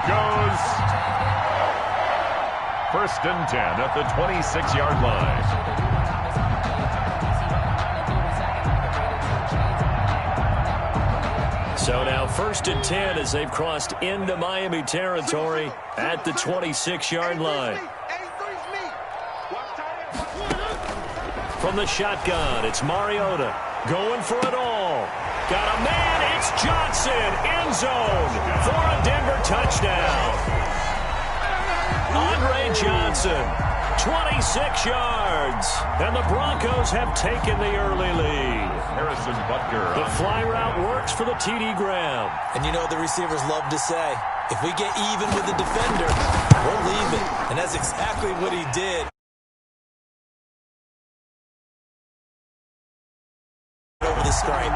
goes. First and 10 at the 26-yard line. So now first and 10 as they've crossed into Miami territory at the 26-yard line. From the shotgun, it's Mariota going for it all. Got a man, it's Johnson, end zone for a Denver touchdown. Andre Johnson, 26 yards, and the Broncos have taken the early lead. Harrison Butker. The fly route works for the TD Graham. And you know the receivers love to say, if we get even with the defender, we'll leave it. And that's exactly what he did. Over the stripe.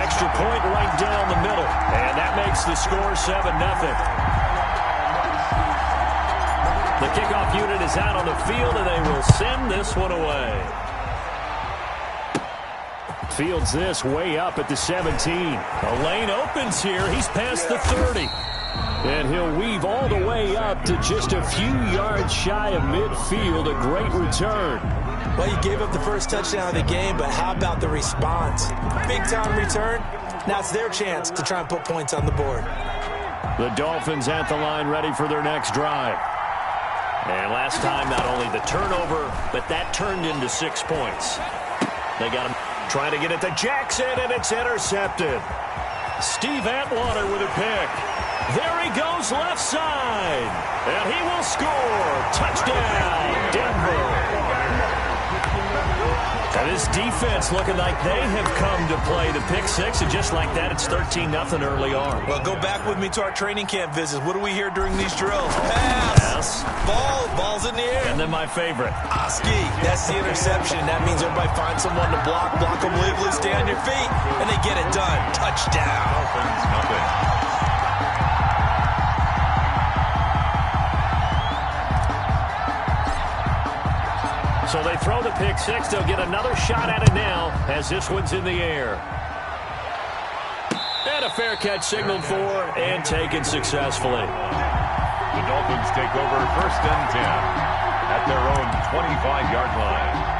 Extra point right down the middle. And that makes the score 7-0. The kickoff unit is out on the field, and they will send this one away. Fields this way up at the 17. A lane opens here. He's past the 30. And he'll weave all the way up to just a few yards shy of midfield. A great return. Well, you gave up the first touchdown of the game, but how about the response? Big-time return. Now it's their chance to try and put points on the board. The Dolphins at the line ready for their next drive. And last time, not only the turnover, but that turned into 6 points. They got him trying to get it to Jackson, and it's intercepted. Steve Atwater with a pick. There he goes left side. And he will score. Touchdown, Denver. And this defense looking like they have come to play the pick six, and just like that, it's 13-0 early on. Well, go back with me to our training camp visits. What do we hear during these drills? Pass. Ball's in the air. And then my favorite. Oski. That's the interception. That means everybody finds someone to block them legally, stay on your feet, and they get it done. Touchdown. Dolphins, nothing. So they throw the pick six. They'll get another shot at it now as this one's in the air. And a fair catch signaled for and taken successfully. The Dolphins take over first and 10 at their own 25-yard line.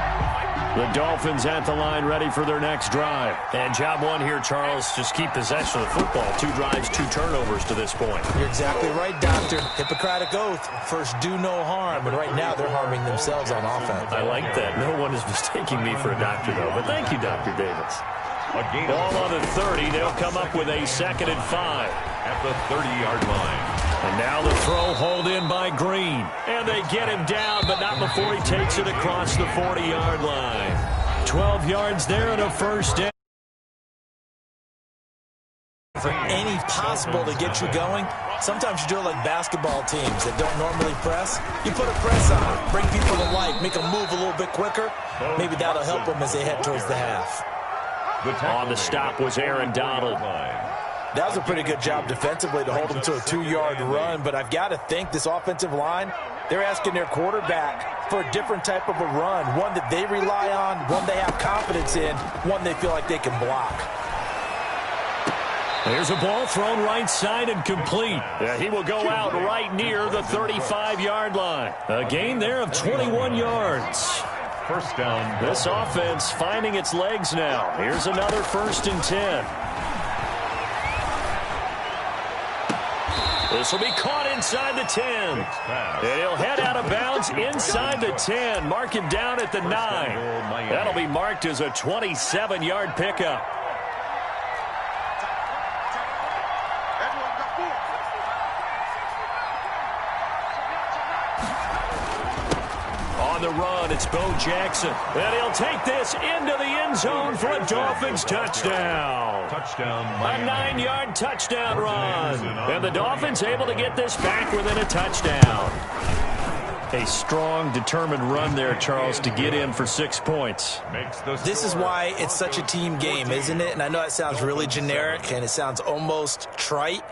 The Dolphins at the line ready for their next drive. And job one here, Charles, just keep possession of the football. 2 drives, 2 turnovers to this point. You're exactly right, Doctor. Hippocratic oath. First, do no harm. And right now, they're harming themselves on offense. I like that. No one is mistaking me for a doctor, though. But thank you, Dr. Davis. Ball on the 30. They'll come up with a 2nd and 5. At the 30-yard line. And now the throw hauled in by Green. And they get him down, but not before he takes it across the 40-yard line. 12 yards there and a first down. For any possible to get you going, sometimes you do it like basketball teams that don't normally press. You put a press on, bring people to life, make them move a little bit quicker. Maybe that'll help them as they head towards the half. On the stop was Aaron Donald. That was a pretty good job defensively to hold them to a 2-yard run, but I've got to think this offensive line, they're asking their quarterback for a different type of a run, one that they rely on, one they have confidence in, one they feel like they can block. There's a ball thrown right side and complete. He will go out right near the 35-yard line. A gain there of 21 yards. First down. This offense finding its legs now. Here's another 1st and 10. This will be caught inside the 10. And he'll head out of bounds inside the 10. Mark him down at the 9. That'll be marked as a 27-yard pickup. On the run, it's Bo Jackson. And he'll take this into the end zone for a Dolphins touchdown. Touchdown, A 9-yard touchdown run. And the Dolphins able to get this back within a touchdown. A strong, determined run there, Charles, to get in for 6 points. This is why it's such a team game, isn't it? And I know it sounds really generic and it sounds almost trite,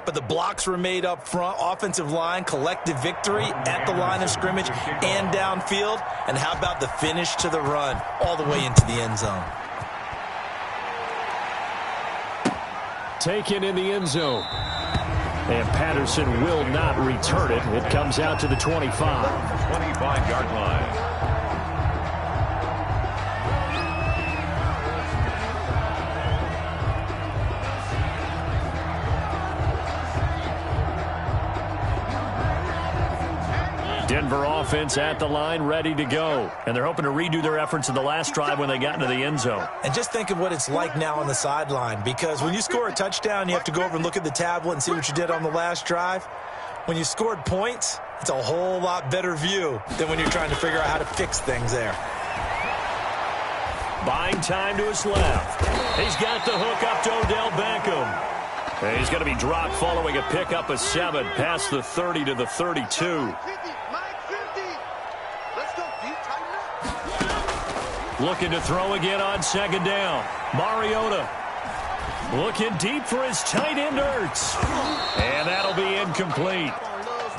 but the blocks were made up front, offensive line, collective victory at the line of scrimmage and downfield. And how about the finish to the run all the way into the end zone? Taken in the end zone. And Patterson will not return it. It comes out to the 25. 25-yard line. Denver offense at the line, ready to go. And they're hoping to redo their efforts in the last drive when they got into the end zone. And just think of what it's like now on the sideline, because when you score a touchdown, you have to go over and look at the tablet and see what you did on the last drive. When you scored points, it's a whole lot better view than when you're trying to figure out how to fix things there. Buying time to his left. He's got the hook up to Odell Beckham. And he's going to be dropped following a pickup of 7 past the 30 to the 32. Looking to throw again on second down. Mariota looking deep for his tight end Ertz. And that'll be incomplete.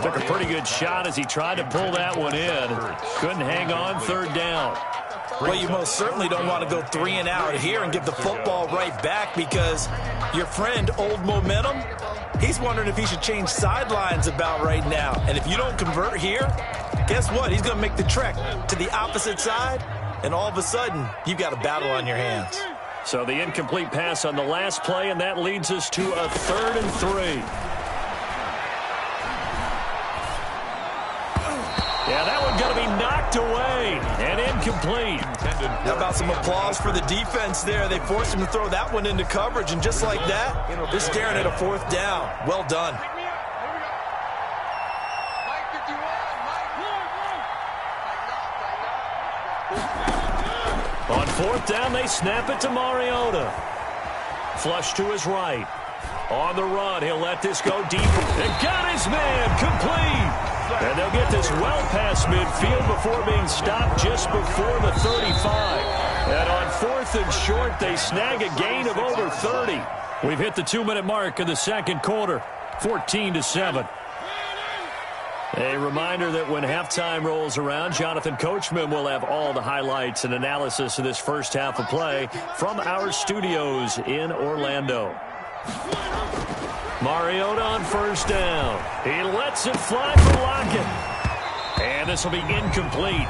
Took a pretty good shot as he tried to pull that one in. Couldn't hang on third down. Well, you most certainly don't want to go 3 and out here and give the football right back, because your friend, Old Momentum, he's wondering if he should change sidelines about right now. And if you don't convert here, guess what? He's going to make the trek to the opposite side, and all of a sudden, you've got a battle on your hands. So the incomplete pass on the last play, and that leads us to a 3rd and 3. Yeah, that one's going to be knocked away and incomplete. How about some applause for the defense there? They forced him to throw that one into coverage, and just like that, they're staring at a 4th down. Well done. On 4th down, they snap it to Mariota. Flush to his right. On the run, he'll let this go deep. And got his man, complete. And they'll get this well past midfield before being stopped just before the 35. And on 4th and short, they snag a gain of over 30. We've hit the 2-minute mark in the second quarter, 14-7. A reminder that when halftime rolls around, Jonathan Coachman will have all the highlights and analysis of this first half of play from our studios in Orlando. Mariota on 1st down. He lets it fly for Lockett. And this will be incomplete.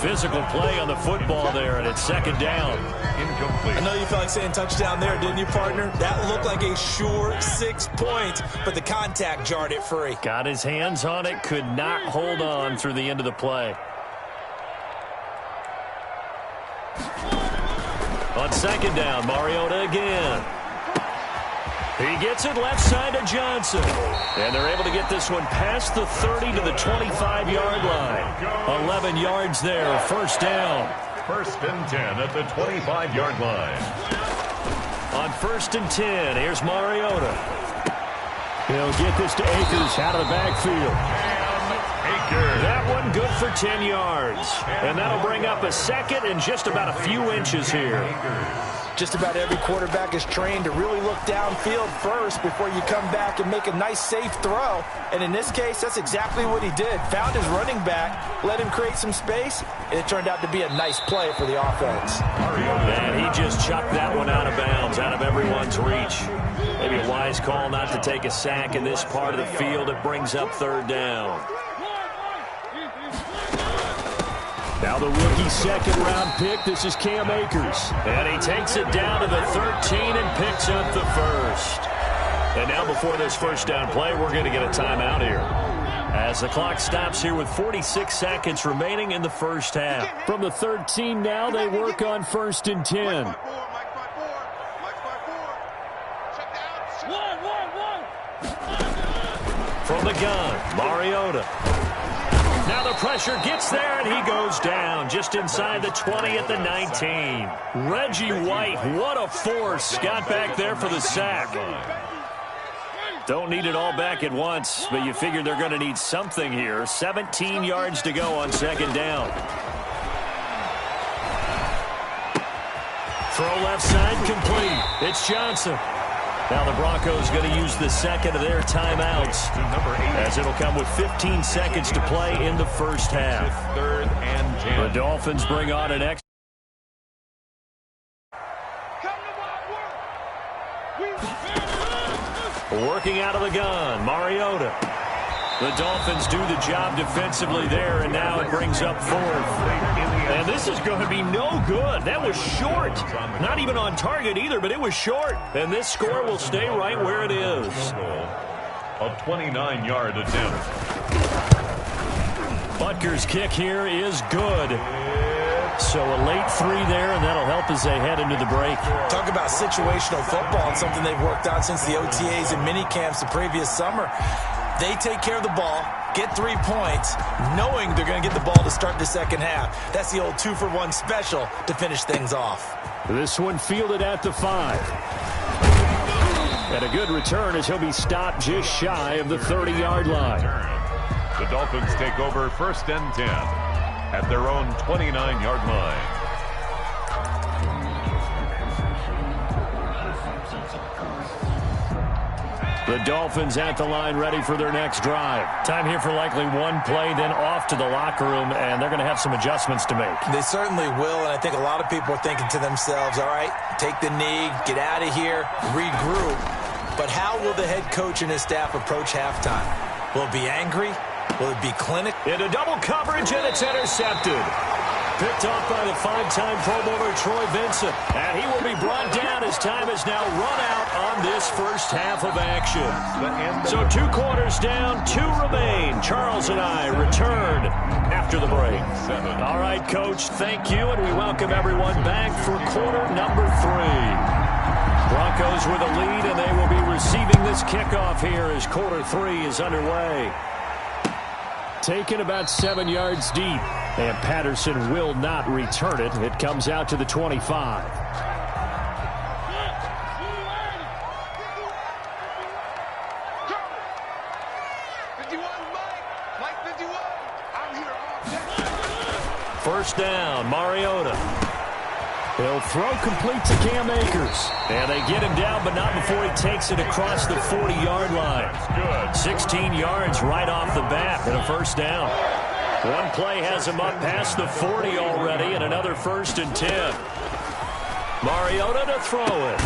Physical play on the football there, and it's 2nd down. Incomplete. I know you felt like saying touchdown there, didn't you, partner? That looked like a sure 6 points, but the contact jarred it free. Got his hands on it, could not hold on through the end of the play. On 2nd down, Mariota again. He gets it left side to Johnson. And they're able to get this one past the 30 to the 25-yard line. 11 yards there, 1st down. 1st and 10 at the 25-yard line. On 1st and 10, here's Mariota. He'll get this to Akers out of the backfield. Akers. That one good for 10 yards. And that'll bring up a 2nd and just about a few inches here. Just about every quarterback is trained to really look downfield first before you come back and make a nice, safe throw. And in this case, that's exactly what he did. Found his running back, let him create some space, and it turned out to be a nice play for the offense. And he just chucked that one out of bounds, out of everyone's reach. Maybe a wise call not to take a sack in this part of the field. It brings up 3rd down. Now the rookie 2nd-round pick, this is Cam Akers. And he takes it down to the 13 and picks up the 1st. And now before this 1st down play, we're going to get a timeout here, as the clock stops here with 46 seconds remaining in the 1st half. From the 13 now, they work on 1st and 10. From the gun, Mariota. Now the pressure gets there, and he goes down just inside the 20 at the 19. Reggie White, what a force. Got back there for the sack. Don't need it all back at once, but you figure they're going to need something here. 17 yards to go on 2nd down. Throw left side complete. It's Johnson. Now the Broncos going to use the 2nd of their timeouts, as it'll come with 15 seconds to play in the 1st half. 3rd and 10. The Dolphins bring on an extra. Working out of the gun, Mariota. The Dolphins do the job defensively there, and now it brings up 4th. And this is going to be no good. That was short. Not even on target either, but it was short. And this score will stay right where it is. A 29-yard attempt. Butker's kick here is good. So a late 3 there, and that'll help as they head into the break. Talk about situational football. It's something they've worked on since the OTAs and mini camps the previous summer. They take care of the ball, get 3 points, knowing they're going to get the ball to start the second half. That's the old 2-for-1 special to finish things off. This one fielded at the 5. And a good return as he'll be stopped just shy of the 30-yard line. The Dolphins take over 1st and 10 at their own 29-yard line. The Dolphins at the line ready for their next drive. Time here for likely one play, then off to the locker room, and they're going to have some adjustments to make. They certainly will, and I think a lot of people are thinking to themselves, all right, take the knee, get out of here, regroup. But how will the head coach and his staff approach halftime? Will it be angry? Will it be clinical? Into double coverage, and it's intercepted. Picked off by the 5-time Pro Bowler Troy Vincent. And he will be brought down as time is now run out on this first half of action. So 2 quarters down, 2 remain. Charles and I return after the break. All right, Coach, thank you, and we welcome everyone back for quarter number 3. Broncos with a lead, and they will be receiving this kickoff here as quarter 3 is underway. Taken about 7 yards deep, and Patterson will not return it. It comes out to the 25. First down, Mariota. He'll throw complete to Cam Akers. And they get him down, but not before he takes it across the 40-yard line. 16 yards right off the bat and a first down. One play has him up past the 40 already, and another 1st and 10. Mariota to throw it.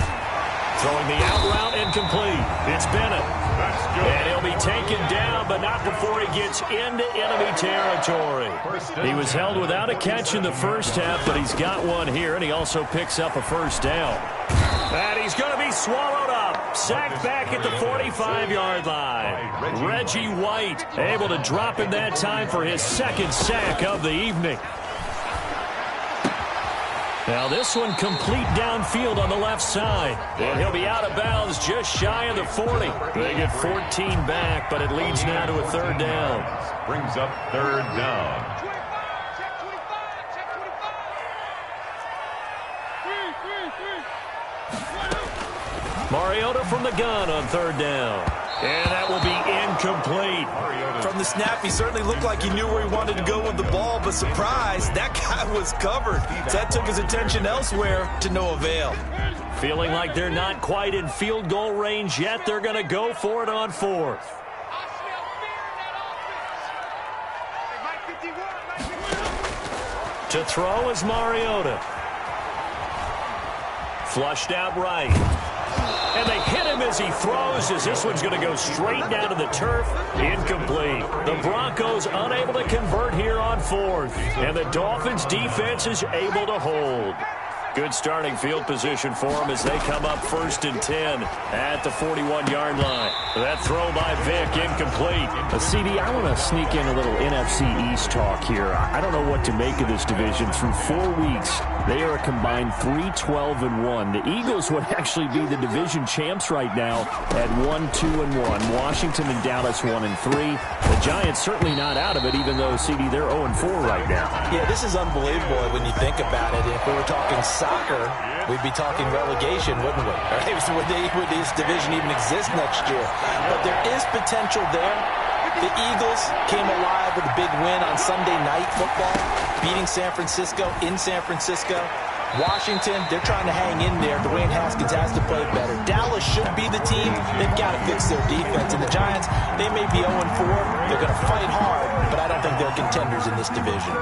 Throwing the out route incomplete. It's Bennett. And he'll be taken down, but not before he gets into enemy territory. He was held without a catch in the first half, but he's got one here, and he also picks up a first down. And he's going to be swallowed up. Sacked back at the 45-yard line. Reggie White able to drop in that time for his 2nd sack of the evening. Now this one complete downfield on the left side. And he'll be out of bounds just shy of the 40. They get 14 back, but it leads now to a 3rd down. Brings up 3rd down. Mariota from the gun on 3rd down. And that will be incomplete. From the snap, he certainly looked like he knew where he wanted to go with the ball, but surprise, that guy was covered. So that took his attention elsewhere to no avail. Feeling like they're not quite in field goal range yet, they're going to go for it on 4th. To throw is Mariota. Flushed out right. And they hit him as he throws, as this one's going to go straight down to the turf. Incomplete. The Broncos unable to convert here on 4th. And the Dolphins defense is able to hold. Good starting field position for them as they come up 1st and 10 at the 41-yard line. That throw by Vick, incomplete. CD, I want to sneak in a little NFC East talk here. I don't know what to make of this division. Through 4 weeks, they are a combined 3-12-1. The Eagles would actually be the division champs right now at 1-2-1. Washington and Dallas 1-3. The Giants certainly not out of it, even though, CD, they're 0-4 right now. Yeah, this is unbelievable when you think about it. If we were talking soccer, we'd be talking relegation, wouldn't we? Would this division even exist next year? But there is potential there. The Eagles came alive with a big win on Sunday Night Football, beating San Francisco in San Francisco. Washington, they're trying to hang in there. Dwayne Haskins has to play better. Dallas should be the team. They've got to fix their defense. And the Giants, they may be 0-4. They're going to fight hard, but I don't think they're contenders in this division.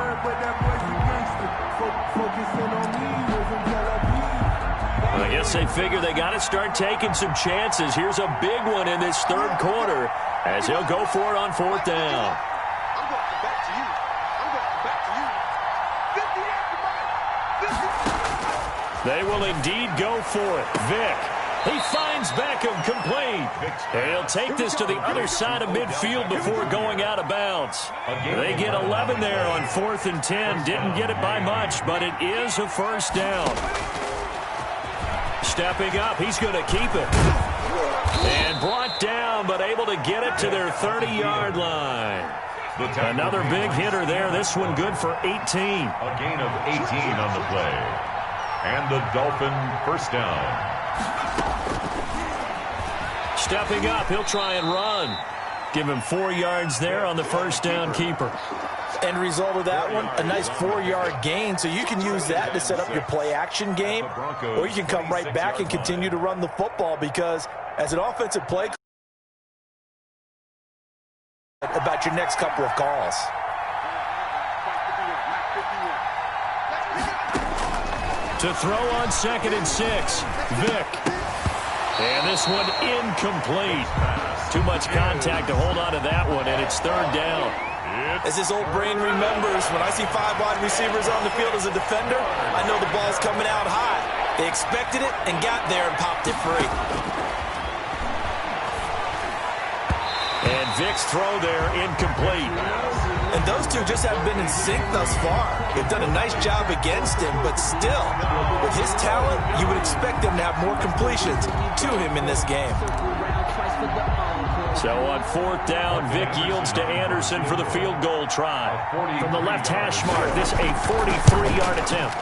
I guess they figure they got to start taking some chances. Here's a big one in this third quarter as he'll go for it on fourth down. They will indeed go for it. Vick. He finds Beckham complete. He'll take this to the other side of midfield before going out of bounds. They get 11 there on 4th and 10. Didn't get it by much, but it is a first down. Stepping up, he's going to keep it. And brought down, but able to get it to their 30-yard line. Another big hitter there. This one good for 18. A gain of 18 on the play. And the Dolphin first down. Stepping up, he'll try and run. Give him 4 yards there on the first down keeper. End result of that one, a nice 4-yard gain. So you can use that to set up your play-action game, or you can come right back and continue to run the football because as an offensive play, about your next couple of calls. To throw on 2nd and 6, Vick. And this one incomplete. Too much contact to hold on to that one, and it's third down. As this old brain remembers, when I see 5 wide receivers on the field as a defender, I know the ball's coming out high. They expected it and got there and popped it free. And Vick's throw there incomplete. And those two just haven't been in sync thus far. They've done a nice job against him, but still, with his talent, you would expect them to have more completions to him in this game. So on fourth down, Vick yields to Anderson for the field goal try. From the left hash mark, this a 43-yard attempt.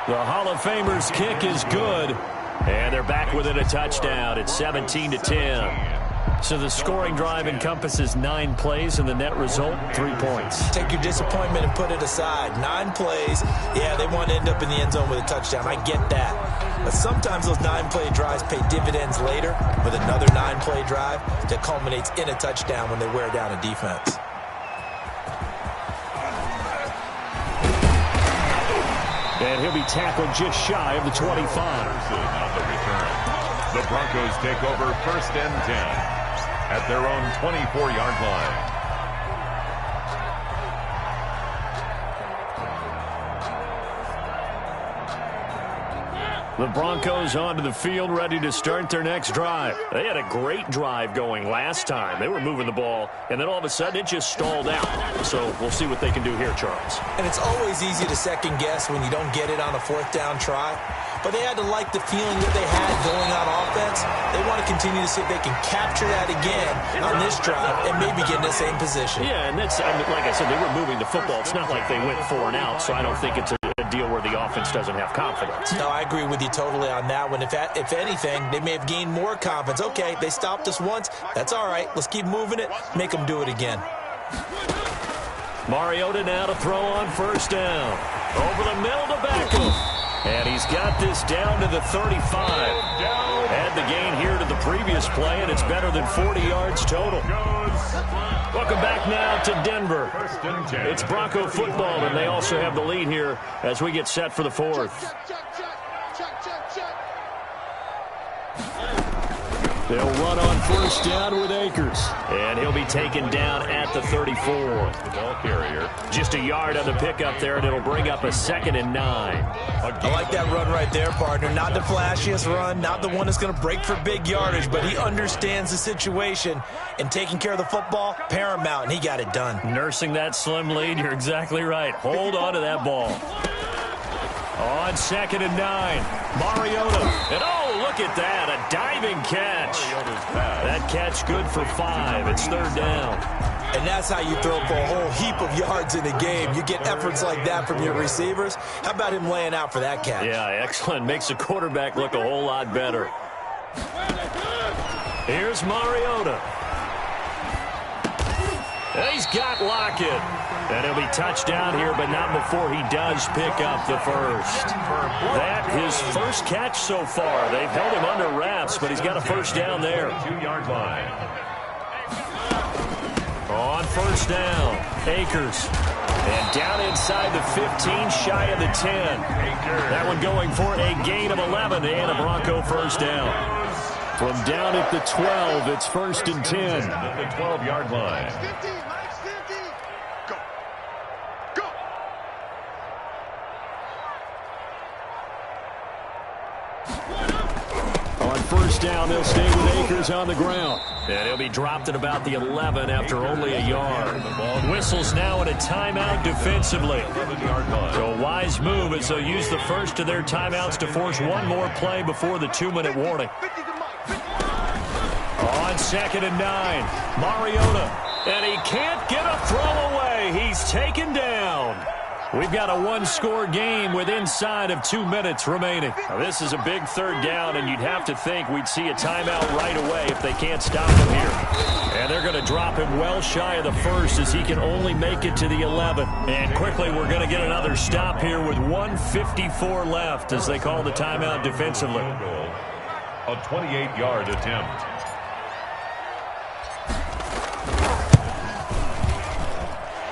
The Hall of Famer's kick is good, and they're back within a touchdown. It's 17-10. So the scoring drive encompasses 9 plays, and the net result, 3 points. Take your disappointment and put it aside. 9 plays. Yeah, they want to end up in the end zone with a touchdown. I get that. But sometimes those 9-play drives pay dividends later with another 9-play drive that culminates in a touchdown when they wear down a defense. And he'll be tackled just shy of the 25. On the return. The Broncos take over 1st and 10. At their own 24-yard line. The Broncos onto the field, ready to start their next drive. They had a great drive going last time. They were moving the ball, and then all of a sudden it just stalled out. So we'll see what they can do here, Charles. And it's always easy to second-guess when you don't get it on a 4th down try. But they had to like the feeling that they had going on offense. They want to continue to see if they can capture that again on this drive and maybe get in the same position. Yeah, and that's, I mean, like I said, they were moving the football. It's not like they went 4 and out, so I don't think it's a deal where the offense doesn't have confidence. No, I agree with you totally on that one. If anything, they may have gained more confidence. Okay, they stopped us once. That's all right. Let's keep moving it. Make them do it again. Mariota now to throw on first down. Over the middle to Beckham. And he's got this down to the 35. Add the gain here to the previous play, and it's better than 40 yards total. Welcome back now to Denver. It's Bronco football, and they also have the lead here as we get set for the fourth. They'll run on first down with Akers. And he'll be taken down at the 34. The ball carrier. Just a yard on the pickup there, and it'll bring up a 2nd and 9. I like that run right there, partner. Not the flashiest run, not the one that's going to break for big yardage, but he understands the situation, and taking care of the football, paramount, and he got it done. Nursing that slim lead, you're exactly right. Hold on to that ball. On 2nd and 9, Mariota. And oh, look at that, a diving catch. That catch good for 5. It's 3rd down. And that's how you throw for a whole heap of yards in a game. You get efforts like that from your receivers. How about him laying out for that catch? Yeah, excellent. Makes the quarterback look a whole lot better. Here's Mariota. He's got Lockett. And he'll be touchdown here, but not before he does pick up the first. That his first catch so far. They've held him under wraps, but he's got a first down there. 2-yard line. On first down. Akers. And down inside the 15, shy of the 10. That one going for a gain of 11 and a Bronco first down. From down at the 12, it's 1st and 10. At the 12-yard line. On first down, they'll stay with Akers on the ground. And he'll be dropped at about the 11 after only a yard. Whistles now in a timeout defensively. So a wise move as they'll use the first of their timeouts to force one more play before the 2-minute warning. On 2nd and 9, Mariota. And he can't get a throw away. He's taken down. We've got a one-score game with inside of 2 minutes remaining. Now, this is a big third down, and you'd have to think we'd see a timeout right away if they can't stop him here. And they're going to drop him well shy of the first as he can only make it to the 11. And quickly, we're going to get another stop here with 1:54 left as they call the timeout defensively. A 28-yard attempt.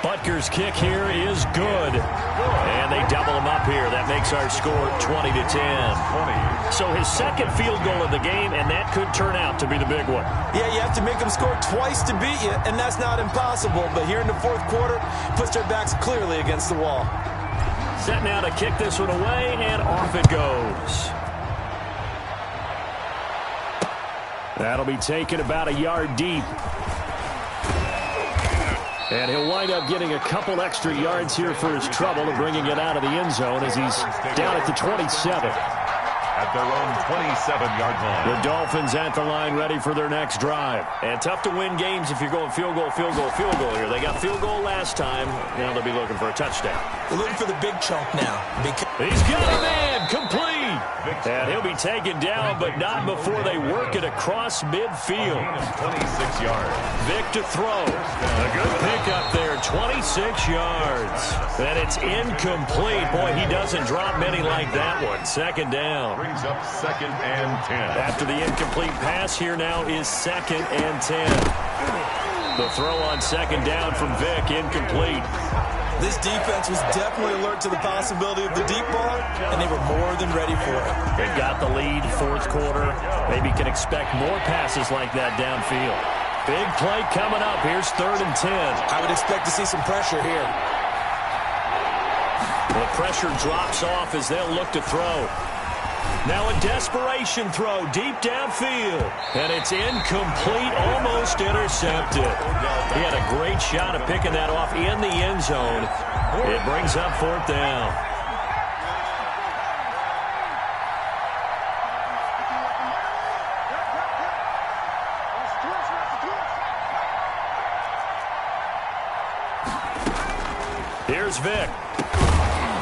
Butker's kick here is good. And they double him up here. That makes our score 20-10. So his second field goal of the game, and that could turn out to be the big one. Yeah, you have to make them score twice to beat you, and that's not impossible. But here in the fourth quarter, puts their backs clearly against the wall. Set now to kick this one away, and off it goes. That'll be taken about a yard deep. And he'll wind up getting a couple extra yards here for his trouble and bringing it out of the end zone as he's down at the 27. At their own 27-yard line. The Dolphins at the line ready for their next drive. And tough to win games if you're going field goal, field goal, field goal here. They got field goal last time. Now they'll be looking for a touchdown. They're looking for the big chunk now. He's got a man complete. And he'll be taken down, but not before they work it across midfield. 26 yards. Vic to throw. A good pickup there, 26 yards. And it's incomplete. Boy, he doesn't drop many like that one. Second down. Brings up 2nd and 10. After the incomplete pass, here now is 2nd and 10. The throw on 2nd down from Vic, incomplete. This defense was definitely alert to the possibility of the deep ball, and they were more than ready for it. They've got the lead, fourth quarter. Maybe can expect more passes like that downfield. Big play coming up. Here's 3rd and 10. I would expect to see some pressure here. The pressure drops off as they'll look to throw. Now a desperation throw deep downfield. And it's incomplete, almost intercepted. He had a great shot at picking that off in the end zone. It brings up 4th down. Here's Vic.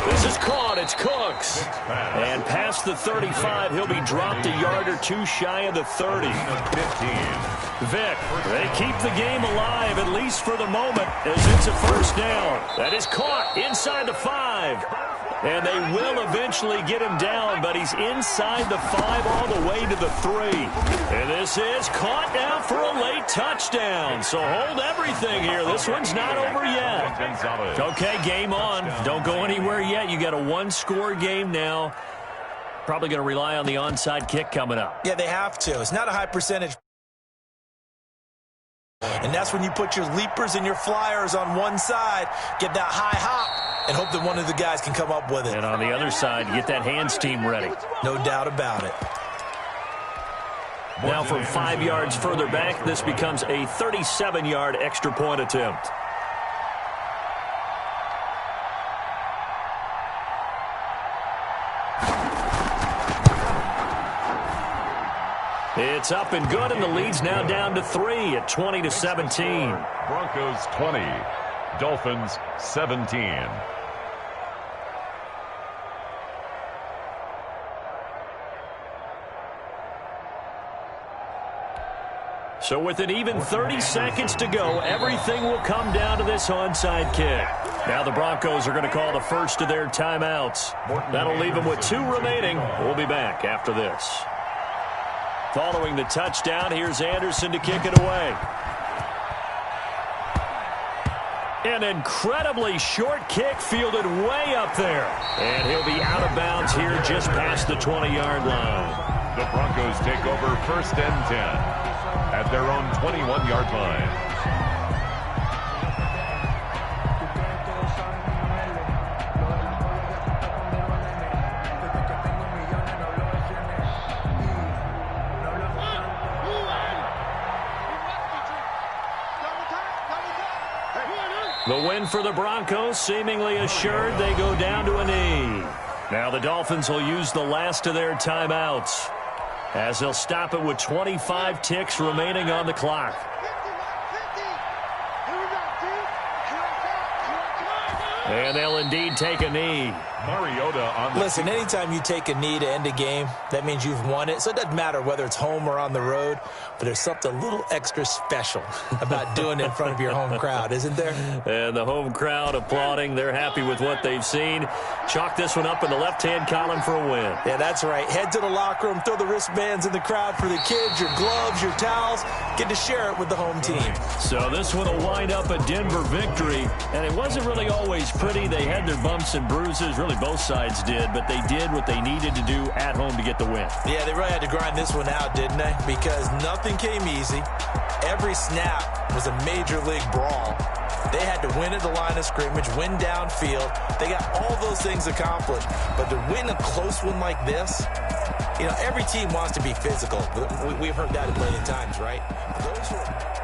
This is caught. It's Cooks. And past the 35, he'll be dropped a yard or two shy of the 30. 15. Vic, they keep the game alive, at least for the moment, as it's a first down. That is caught inside the 5. And they will eventually get him down, but he's inside the 5 all the way to the 3. And this is caught now for a late touchdown. So hold everything here. This one's not over yet. Okay, game on. Don't go anywhere yet. You got a one-score game now. Probably going to rely on the onside kick coming up. Yeah, they have to. It's not a high percentage. And that's when you put your leapers and your flyers on one side, get that high hop, and hope that one of the guys can come up with it. And on the other side, get that hands team ready. No doubt about it. Now from 5 yards further back, this becomes a 37-yard extra point attempt. It's up and good, and the lead's now down to 3 at 20-17. Broncos 20, Dolphins 17. So with an even 30 seconds to go, everything will come down to this onside kick. Now the Broncos are going to call the first of their timeouts. That'll leave them with 2 remaining. We'll be back after this. Following the touchdown, here's Anderson to kick it away. An incredibly short kick fielded way up there. And he'll be out of bounds here just past the 20-yard line. The Broncos take over 1st and 10 at their own 21-yard line. The win for the Broncos seemingly assured. They go down to a knee. Now the Dolphins will use the last of their timeouts as they'll stop it with 25 ticks remaining on the clock. And they'll indeed take a knee. Mariota on the Listen, anytime you take a knee to end a game, that means you've won it. So it doesn't matter whether it's home or on the road, but there's something a little extra special about doing it in front of your home crowd, isn't there? And the home crowd applauding. They're happy with what they've seen. Chalk this one up in the left-hand column for a win. Yeah, that's right. Head to the locker room, throw the wristbands in the crowd for the kids, your gloves, your towels. Get to share it with the home team. So this one will wind up a Denver victory, and it wasn't really always pretty. They had their bumps and bruises. Really, both sides did, but they did what they needed to do at home to get the win. Yeah, they really had to grind this one out, didn't they? Because nothing came easy. Every snap was a major league brawl. They had to win at the line of scrimmage, win downfield. They got all those things accomplished. But to win a close one like this, you know, every team wants to be physical. We've heard that a million times, right? Those who are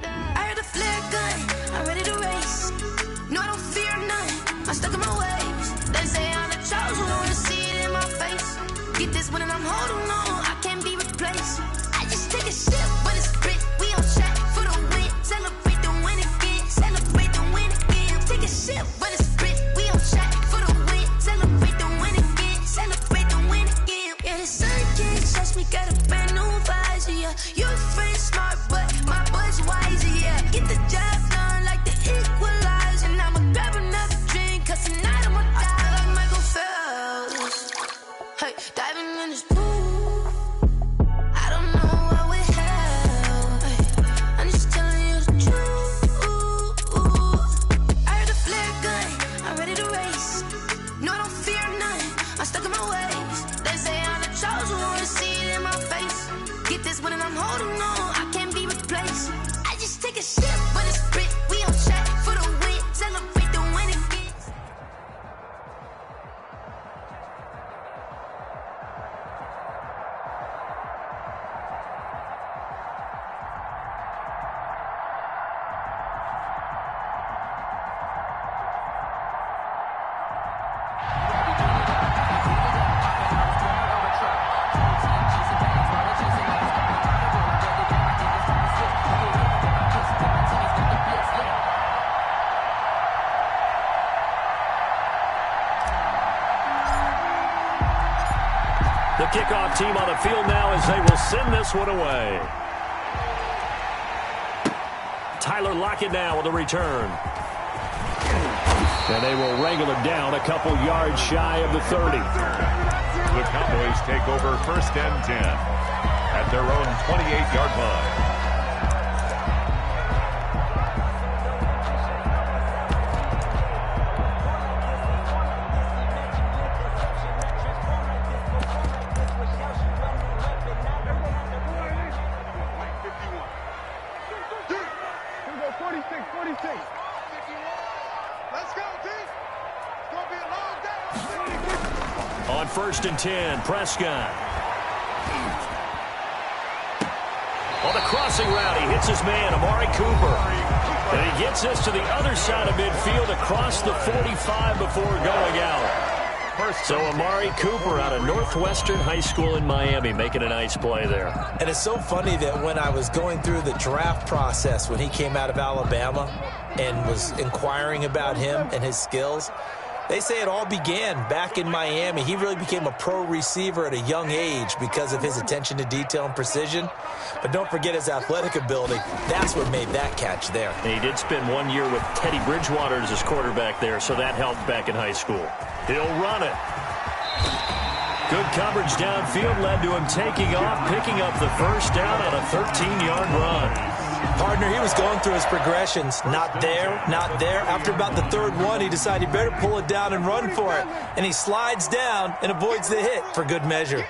I heard a flare gun, I'm ready to race. No, I don't fear none, I'm stuck in my ways. They say I'm the chosen one, to see it in my face. Get this one and I'm holding on, I can't be replaced. I just take a sip, but it's split, we on track for the win. Celebrate the win again, celebrate the win again. Take a sip, but it's split, we on track for the win. Celebrate the win again, celebrate the win again. Yeah, the sun can't touch me, got a brand new visor, yeah. Your friend's smart, but my boy's wiser, yeah. Get the job done like the equalizer. And I'ma grab another drink, cause tonight I'ma die like Michael Phelps. Hey, diving in this pool, I don't know what we have. Hey, I'm just telling you the truth. I heard a flare gun, I'm ready to race. No, I don't fear none, I'm stuck in my ways. They say I'm the chosen one, to see it in my face. Get this one and I'm holding on, I can't be replaced. I just take a sip, but it's split, we on track for the win. Celebrate the win again. The kickoff team on the field now as they will send this one away. Tyler Lockett now with a return. And they will wrangle it down a couple yards shy of the 30. The Cowboys take over 1st and 10 at their own 28-yard line. On 1st and 10, Prescott. On the crossing route, he hits his man, Amari Cooper. And he gets this to the other side of midfield across the 45 before going out. So Amari Cooper out of Northwestern High School in Miami making a nice play there. And it's so funny that when I was going through the draft process when he came out of Alabama and was inquiring about him and his skills, they say it all began back in Miami. He really became a pro receiver at a young age because of his attention to detail and precision. But don't forget his athletic ability. That's what made that catch there. And he did spend 1 year with Teddy Bridgewater as his quarterback there, so that helped back in high school. He'll run it. Good coverage downfield led to him taking off, picking up the first down on a 13-yard run. Partner, he was going through his progressions. Not there, not there. After about the third one, he decided he better pull it down and run for it. And he slides down and avoids the hit for good measure.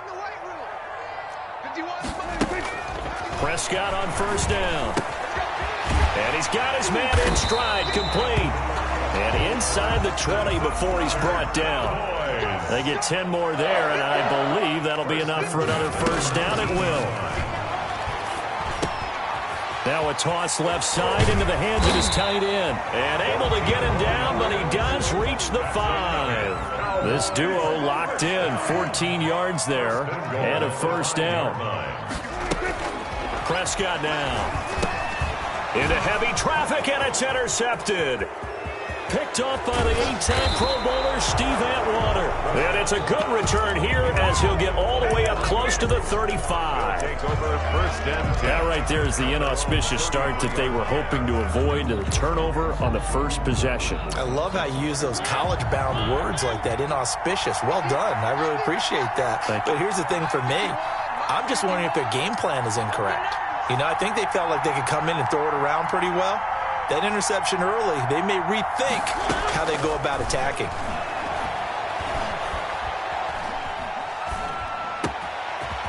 Prescott on 1st down. And he's got his man in stride, complete. And inside the 20 before he's brought down. They get 10 more there, and I believe that'll be enough for another first down. It will. Now a toss left side into the hands of his tight end. And able to get him down, but he does reach the 5. This duo locked in, 14 yards there, and a first down. Prescott now. Into heavy traffic, and it's intercepted. Picked off by the 8-time Pro Bowler Steve Atwater. And it's a good return here as he'll get all the way up close to the 35. Take over 1st and 10. That right there is the inauspicious start that they were hoping to avoid, the turnover on the first possession. I love how you use those college-bound words like that, inauspicious. Well done. I really appreciate that. But here's the thing for me. I'm just wondering if their game plan is incorrect. You know, I think they felt like they could come in and throw it around pretty well. That interception early, they may rethink how they go about attacking.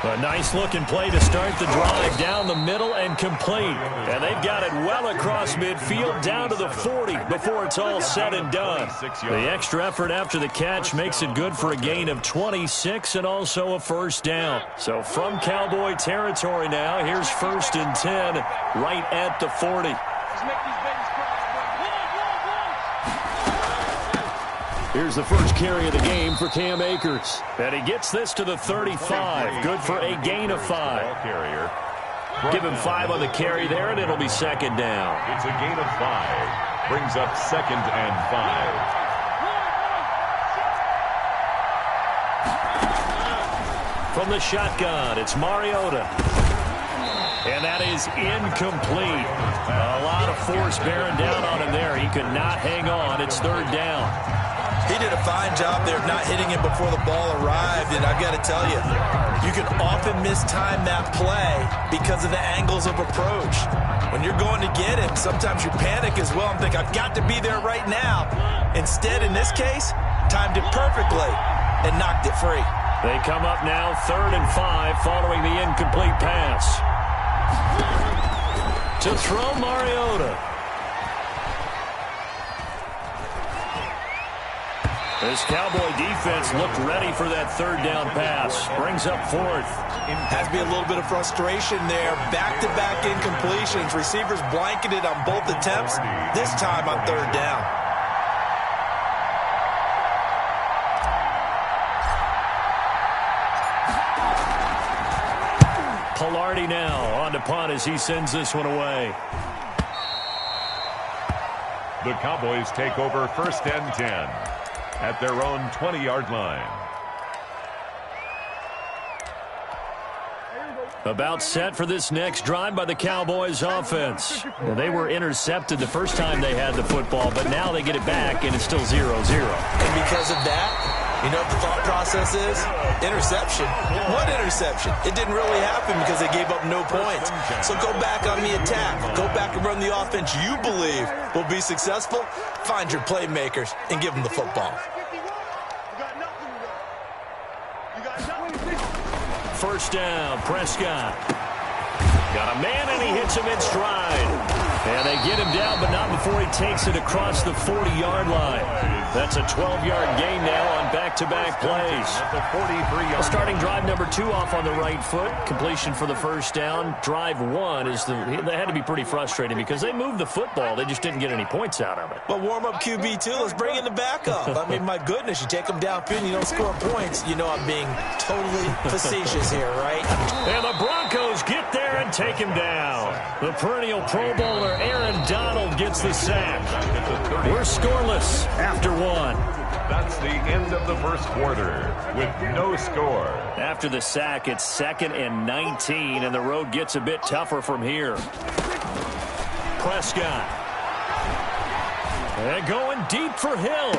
A nice-looking play to start the drive down the middle and complete. And they've got it well across midfield down to the 40 before it's all said and done. The extra effort after the catch makes it good for a gain of 26 and also a first down. So from Cowboy territory now, here's 1st and 10 right at the 40. Here's the first carry of the game for Cam Akers. And he gets this to the 35. Good for a gain of 5. Give him 5 on the carry there, and it'll be 2nd down. It's a gain of 5. Brings up 2nd and 5. From the shotgun, it's Mariota. And that is incomplete. A lot of force bearing down on him there. He could not hang on. It's 3rd down. He did a fine job there of not hitting him before the ball arrived, and I've got to tell you, you can often mistime that play because of the angles of approach. When you're going to get him, sometimes you panic as well and think, I've got to be there right now. Instead, in this case, timed it perfectly and knocked it free. They come up now 3rd and 5 following the incomplete pass. To throw Mariota. This Cowboy defense looked ready for that 3rd down pass. Brings up 4th. Has to be a little bit of frustration there. Back-to-back incompletions. Receivers blanketed on both attempts. This time on 3rd down. Pilardi now on to punt as he sends this one away. The Cowboys take over 1st and 10 at their own 20-yard line. About set for this next drive by the Cowboys offense. Well, they were intercepted the first time they had the football, but now they get it back, and it's still 0-0. And because of that, you know what the thought process is? Interception. What interception? It didn't really happen because they gave up no points. So go back on the attack. Go back and run the offense you believe will be successful. Find your playmakers and give them the football. First down, Prescott. Got a man, and he hits him in stride. And they get him down, but not before he takes it across the 40-yard line. That's a 12-yard gain now on back-to-back plays. Starting drive number 2 off on the right foot. Completion for the first down. Drive 1 they had to be pretty frustrating because they moved the football. They just didn't get any points out of it. Well, warm up QB2. Let's bring in the backup. I mean, my goodness, you take them downfield and you don't score points. You know I'm being totally facetious here, right? And the Broncos get there and take him down. The perennial Pro Bowler Aaron Donald gets the sack. We're scoreless after 1. That's the end of the first quarter with no score. After the sack, it's 2nd and 19, and the road gets a bit tougher from here. Prescott. And going deep for Hill.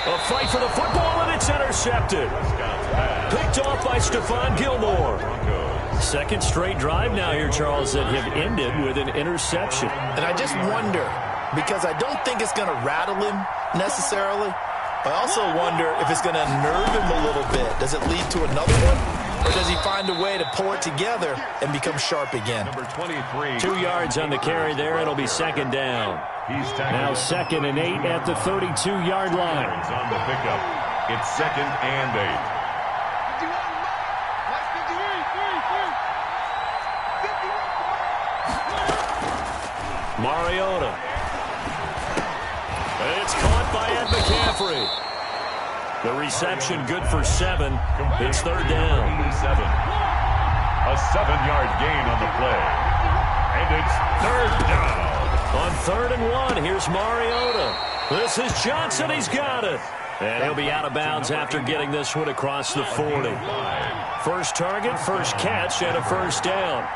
A fight for the football, and it's intercepted. Picked off by Stephon Gilmore. Second straight drive now here, Charles, that have ended with an interception. And I just wonder, because I don't think it's going to rattle him necessarily. I also wonder if it's going to nerve him a little bit. Does it lead to another one? Or does he find a way to pull it together and become sharp again? Number 23. 2 yards on the carry there. It'll be 2nd down. Now 2nd and 8 at the 32-yard line. On the pickup. It's 2nd and 8. Mariota. And it's caught by Ed McCaffrey. The reception good for 7. It's 3rd down. 87. A 7-yard gain on the play. And it's 3rd down. On 3rd and 1, here's Mariota. This is Johnson. He's got it. And he'll be out of bounds after getting this one across the 40. First target, first catch, and a first down.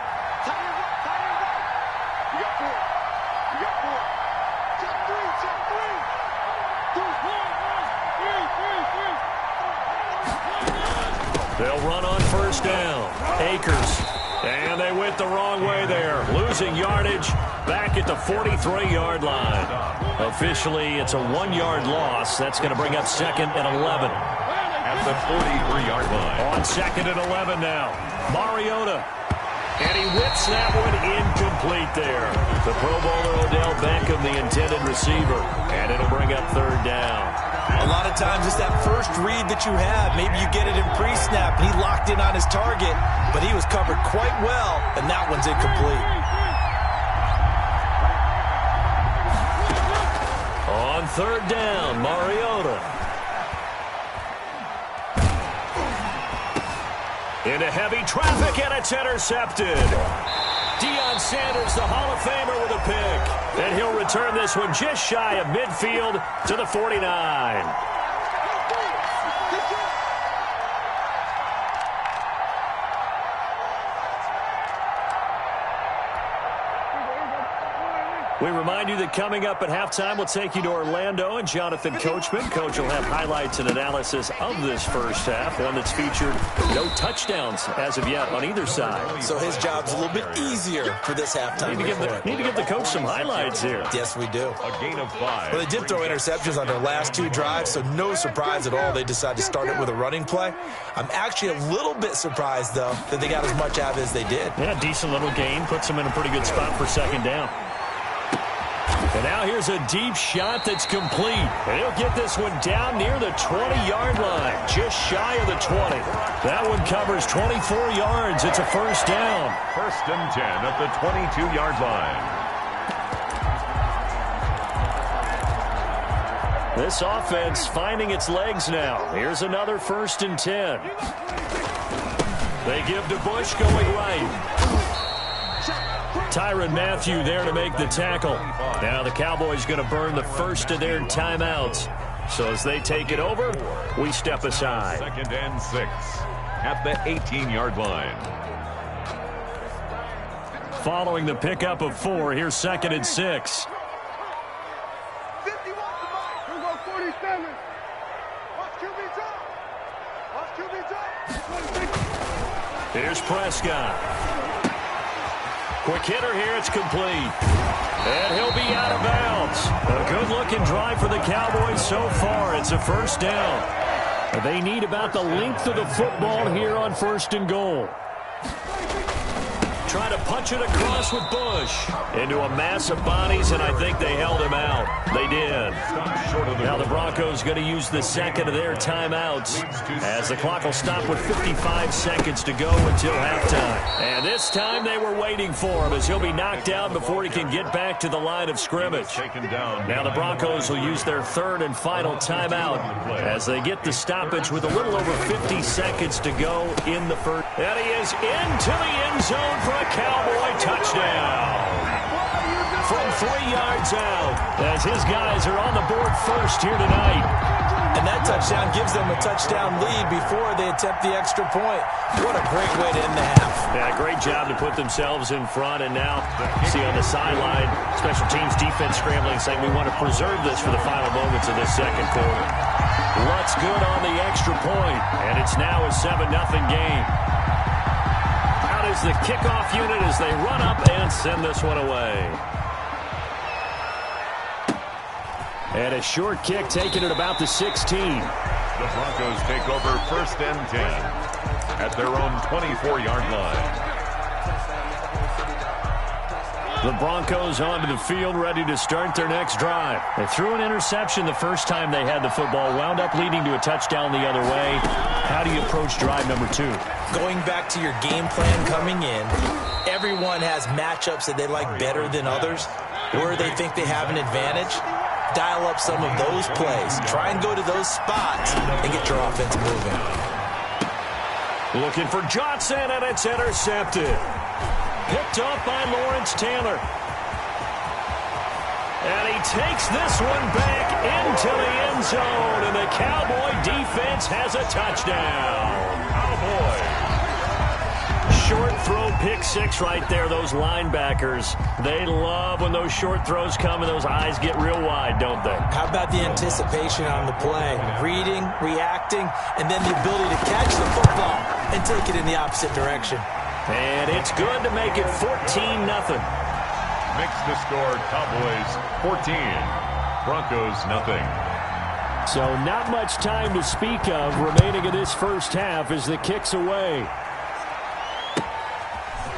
They'll run on first down. Akers. And they went the wrong way there. Losing yardage back at the 43-yard line. Officially, it's a 1-yard loss. That's going to bring up 2nd and 11. At the 43-yard line. On 2nd and 11 now. Mariota. And he whips that one incomplete there. The Pro Bowler Odell Beckham, the intended receiver. And it'll bring up 3rd down. A lot of times it's that first read that you have. Maybe you get it in pre-snap. He locked in on his target, but he was covered quite well, and that one's incomplete. On 3rd down, Mariota. Into heavy traffic, and it's intercepted. Deion Sanders, the Hall of Famer, with a pick. And he'll return this one just shy of midfield to the 49. We remind you that coming up at halftime, we'll take you to Orlando and Jonathan Coachman. Coach will have highlights and analysis of this first half, one that's featured no touchdowns as of yet on either side. So his job's a little bit easier for this halftime. Need to give the coach some highlights here. Yes, we do. A gain of 5. Well, they did throw interceptions on their last 2 drives, so no surprise at all they decided to start it with a running play. I'm actually a little bit surprised, though, that they got as much out of it as they did. Yeah, decent little gain. Puts them in a pretty good spot for 2nd down. And now here's a deep shot that's complete. And he'll get this one down near the 20-yard line, just shy of the 20. That one covers 24 yards. It's a first down. 1st and 10 at the 22-yard line. This offense finding its legs now. Here's another 1st and 10. They give to Bush going right. Tyrann Mathieu there to make the tackle. Now the Cowboys going to burn the first of their timeouts. So as they take it over, we step aside. 2nd and 6 at the 18-yard line. following the pickup of 4. Here's 2nd and 6. 47. Watch QB drop. Watch QB drop. Here's Prescott. Quick hitter here. It's complete. And he'll be out of bounds. A good-looking drive for the Cowboys so far. It's a first down. They need about the length of the football here on 1st and goal. Trying to punch it across with Bush. Into a mass of bodies, and I think they held him out. They did. Now the Broncos going to use the 2nd of their timeouts as the clock will stop with 55 seconds to go until halftime. And this time they were waiting for him as he'll be knocked down before he can get back to the line of scrimmage. Now the Broncos will use their 3rd and final timeout as they get the stoppage with a little over 50 seconds to go in the first. And he is into the end zone for a Cowboy touchdown. From 3 yards out as his guys are on the board first here tonight. And that touchdown gives them a touchdown lead before they attempt the extra point. What a great way to end the half. Yeah, great job to put themselves in front. And now, see on the sideline, special teams defense scrambling, saying we want to preserve this for the final moments of this 2nd quarter. What's good on the extra point, and it's now a 7-0 game. Out is the kickoff unit as they run up and send this one away. And a short kick taken at about the 16. The Broncos take over 1st and 10 at their own 24-yard line. The Broncos onto the field ready to start their next drive. They threw an interception the first time they had the football, wound up leading to a touchdown the other way. How do you approach drive number 2? Going back to your game plan coming in, everyone has matchups that they like better than others, where they think they have an advantage. Dial up some of those plays. Try and go to those spots and get your offense moving. Looking for Johnson, and it's intercepted. Picked off by Lawrence Taylor. And he takes this one back into the end zone, and the Cowboy defense has a touchdown. Cowboy. Short throw, pick 6 right there. Those linebackers, they love when those short throws come and those eyes get real wide, don't they? How about the anticipation on the play? Reading, reacting, and then the ability to catch the football and take it in the opposite direction. And it's good to make it 14-0. Makes the score Cowboys 14, Broncos nothing. So not much time to speak of remaining in this first half as the kick's away.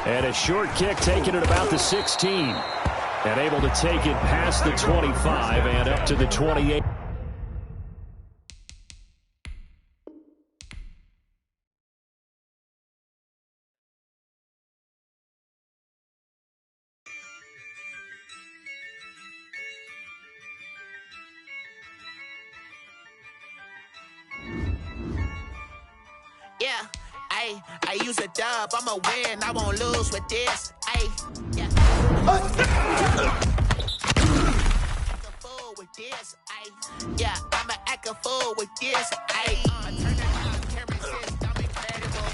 And a short kick taken at about the 16. And able to take it past the 25 and up to the 28. Yeah, I use a dub, I'ma win, I won't lose with this. Yeah. With this, yeah, I'ma act a fool with this. I turn it on, camera says I'm incredible.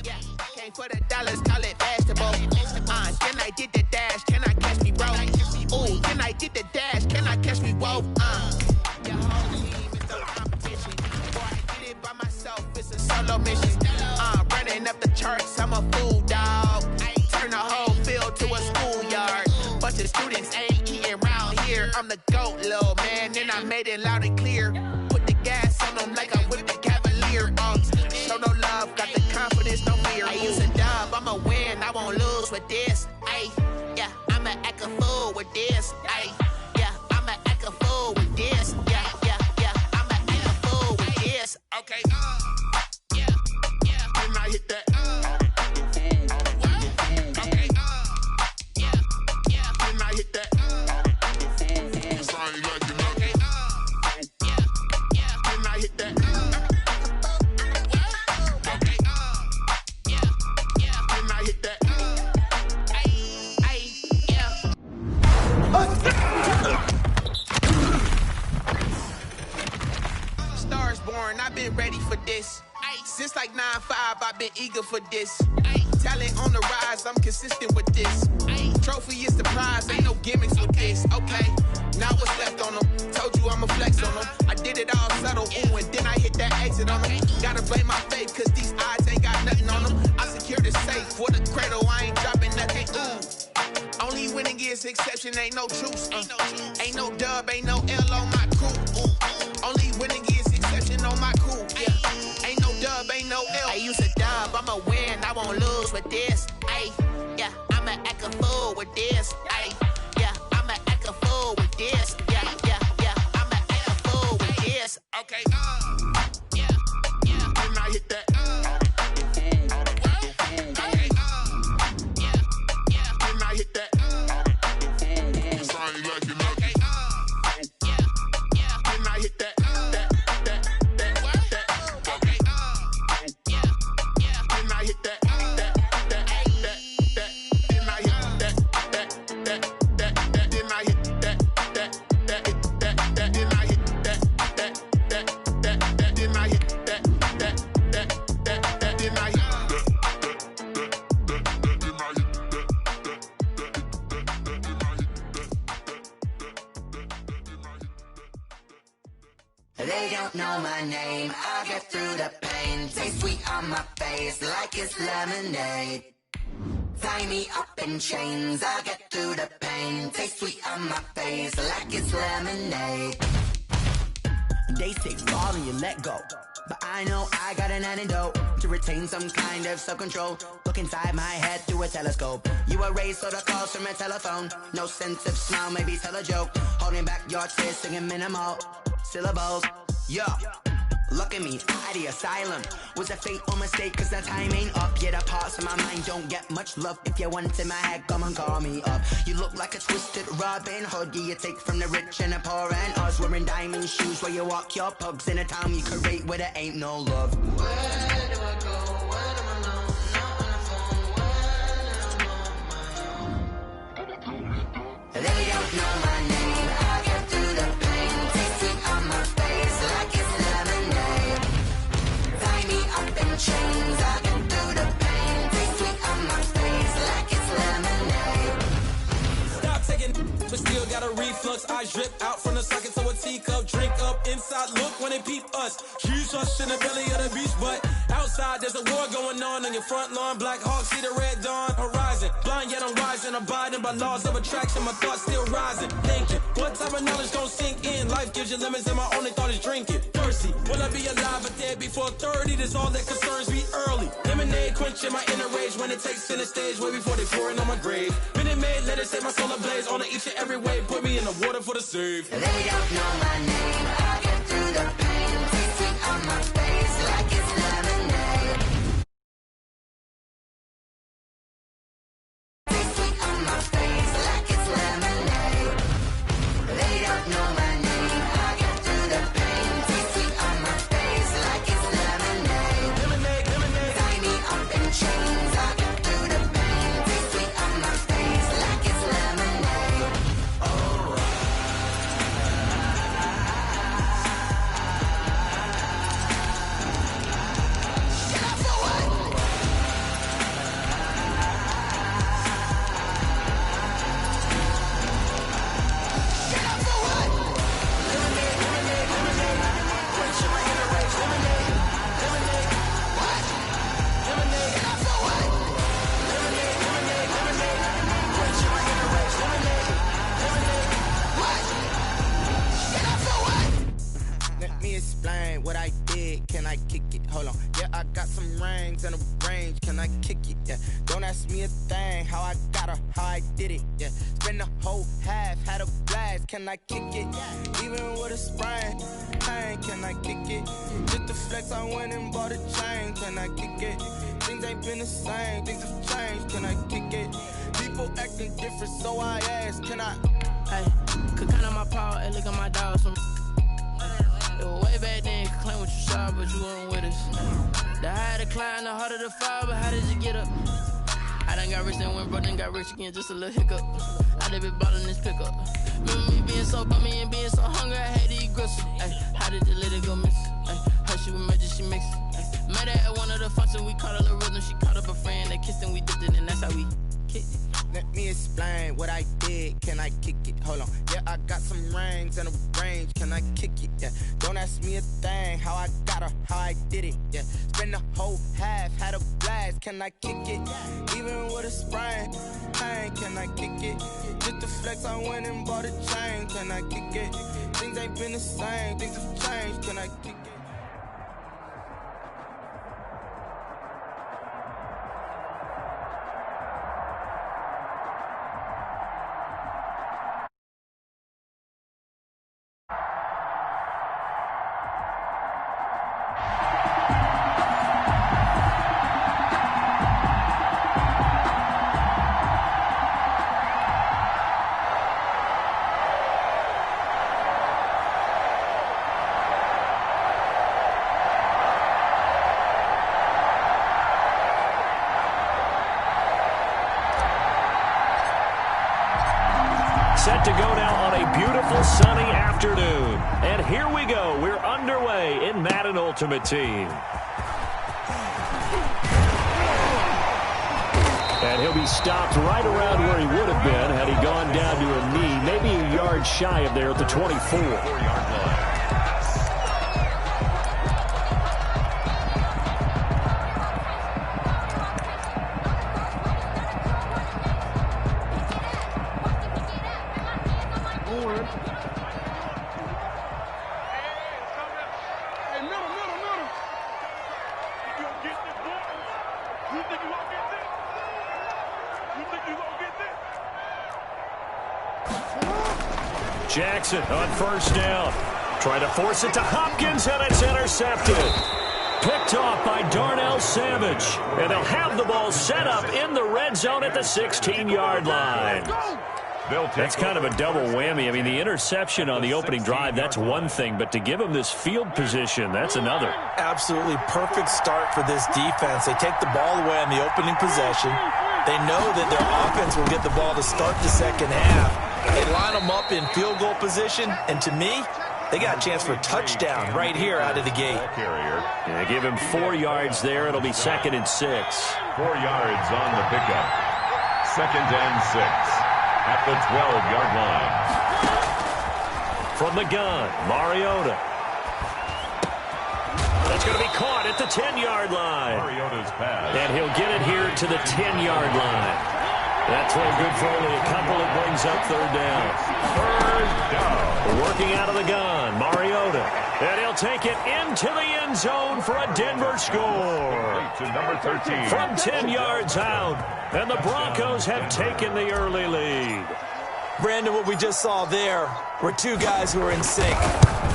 Yeah, came for the dollars, call it basketball. Then I did the dash, can I catch me, bro? Ooh, then I did the dash, can I catch me, whoa? Your whole team is a competition. Before I get it by myself, it's a solo mission. Running up the charts, I'm a fool, dog. Turn the whole field to a schoolyard. Bunch of students ain't eating round here. I'm the GOAT, little man, and I made it loud and clear. Put the gas on them like I whipped the Cavalier. Show no love, got the confidence, no fear. I use a dub, I'ma win, I won't lose with this. Yeah, I'ma act a fool with this. Yeah, I'ma act a fool with this. Yeah, I'ma act a fool with this. Okay, yeah, can I hit that? I've been ready for this. Since like 9-5, I've been eager for this. Talent on the rise, I'm consistent with this. Trophy is the prize, ain't no gimmicks with this. Okay, now what's left on them? Told you I'ma flex on them. I did it all subtle, ooh, and then I hit that exit on them. Gotta blame my faith, cause these eyes ain't got nothing on them. I secure the safe for the cradle, I ain't dropping nothing, ooh. Only winning is exception, ain't no truce. Ain't no dub, ain't no L on my crew. Only winning is exception on my crew. Yeah, ain't no dub, ain't no L. I used to dub, I'ma win, I won't lose with this. Ay, yeah, I'ma act a fool with this. Ay, yeah, I'ma act a fool with this. Yeah, I'ma act a fool with this. Okay, yeah, then I hit that. Then I hit that. They don't know my name, I get through the pain. Taste sweet on my face like it's lemonade. Tie me up in chains, I get through the pain. Taste sweet on my face like it's lemonade. They say fall and you let go, but I know I got an antidote to retain some kind of self-control. Look inside my head through a telescope. You erase all the calls from a telephone. No sense of smile, maybe tell a joke. Holding back your tears, singing minimal syllables. Yeah, look at me, at the asylum. Was a fate or mistake, cause the time ain't up. Yeah, the parts of my mind don't get much love. If you want in my head, come and call me up. You look like a twisted Robin Hood. Yeah, you take from the rich and the poor and us. Wearing diamond shoes where you walk your pugs in a town you create where there ain't no love. Where do I go? Where do I know? Not on the phone, when I'm on my own. They don't know my name, I get through the pain. Taste sweet on my face like it's lemonade. Tie me up in chains, I get through the pain. Taste sweet on my face like it's lemonade. Stop taking, but still got a reflux. I drip out from the socket to a teacup. Drink up inside, look when they peep us. Choose us in the belly of the beach, but outside there's a war going on your front lawn. Black Hawk, see the red dawn horizon. Blind yet I'm rising, abiding by laws of attraction. My thoughts still rising, thinking what type of knowledge don't sink in. Life gives you limits and my only thought is drinking. Thirsty, will I be alive or dead before 30? That's all that concerns me early. Lemonade quenching my inner rage when it takes center stage way before they pour it on my grave. Minute Maid, let it set my soul ablaze on each and every way. Put me in the water for the save. They don't know my name, I get through the pain. Taste sweet on my face like it's lemonade. Taste sweet on my face like it's lemonade. They don't know my name, I get through the pain. Taste sweet on my face like it's lemonade. Lemonade. Tie me up in chains, I get through the pain. Taste sweet on my face like it's lemonade. Let me explain what I did. Can I kick it? Hold on. Yeah, I got some rings and a range. Can I kick it? Yeah. Don't ask me a thing. How I got her, how I did it. Yeah. Spend the whole half, had a blast. Can I kick it? Even with a sprain. Hey, can I kick it? Just the flex, I went and bought a chain. Can I kick it? Things ain't been the same. Things have changed. Can I kick it? People acting different, so I ask. Can I? Hey, could count on my power and look at my dogs from. It was way back then, you could claim what you saw, but you weren't with us. The higher the climb, the harder the fall, but how did you get up? I done got rich, then went broke, then got rich again, just a little hiccup. I done been ballin' this pickup. Remember me being so bummy and being so hungry, I had to eat gristle. Ay, how did you let it go miss? Ay, how she was magic, she mix it. Met her at one of the functions, we caught a little rhythm. She caught up a friend, they kissed and we dipped it, and that's how we kicked it. Let me explain what I did. Can I kick it? Hold on. Yeah, I got some rings and a range. Can I kick it? Yeah. Don't ask me a thing. How I got her, how I did it. Yeah. Spend the whole half, had a blast. Can I kick it? Even with a sprain. Hey, can I kick it? Just to flex, I went and bought a chain. Can I kick it? Things ain't been the same. Things have changed. Can I kick it? Set to go now on a beautiful sunny afternoon. And here we go. We're underway in Madden Ultimate Team. And he'll be stopped right around where he would have been had he gone down to a knee, maybe a yard shy of there at the 24-yard line. Jackson on first down. Trying to force it to Hopkins, and it's intercepted. Picked off by Darnell Savage. And they'll have the ball set up in the red zone at the 16-yard line. That's kind of a double whammy. I mean, the interception on the opening drive, that's one thing. But to give him this field position, that's another. Absolutely perfect start for this defense. They take the ball away on the opening possession. They know that their offense will get the ball to start the second half. They line them up in field goal position, and to me, they got a chance for a touchdown right here out of the gate. Yeah, give him 4 yards there. It'll be 2nd and 6. 4 yards on the pickup. 2nd and 6 at the 12-yard line. From the gun, Mariota. That's going to be caught at the 10-yard line. Mariota's pass. And he'll get it here to the 10-yard line. That throw good for only a couple. It brings up 3rd down. 3rd down. Working out of the gun, Mariota. And he'll take it into the end zone for a Denver score. To number 13. From 10 yards out. And the Broncos have taken the early lead. Brandon, what we just saw there were two guys who are in sync.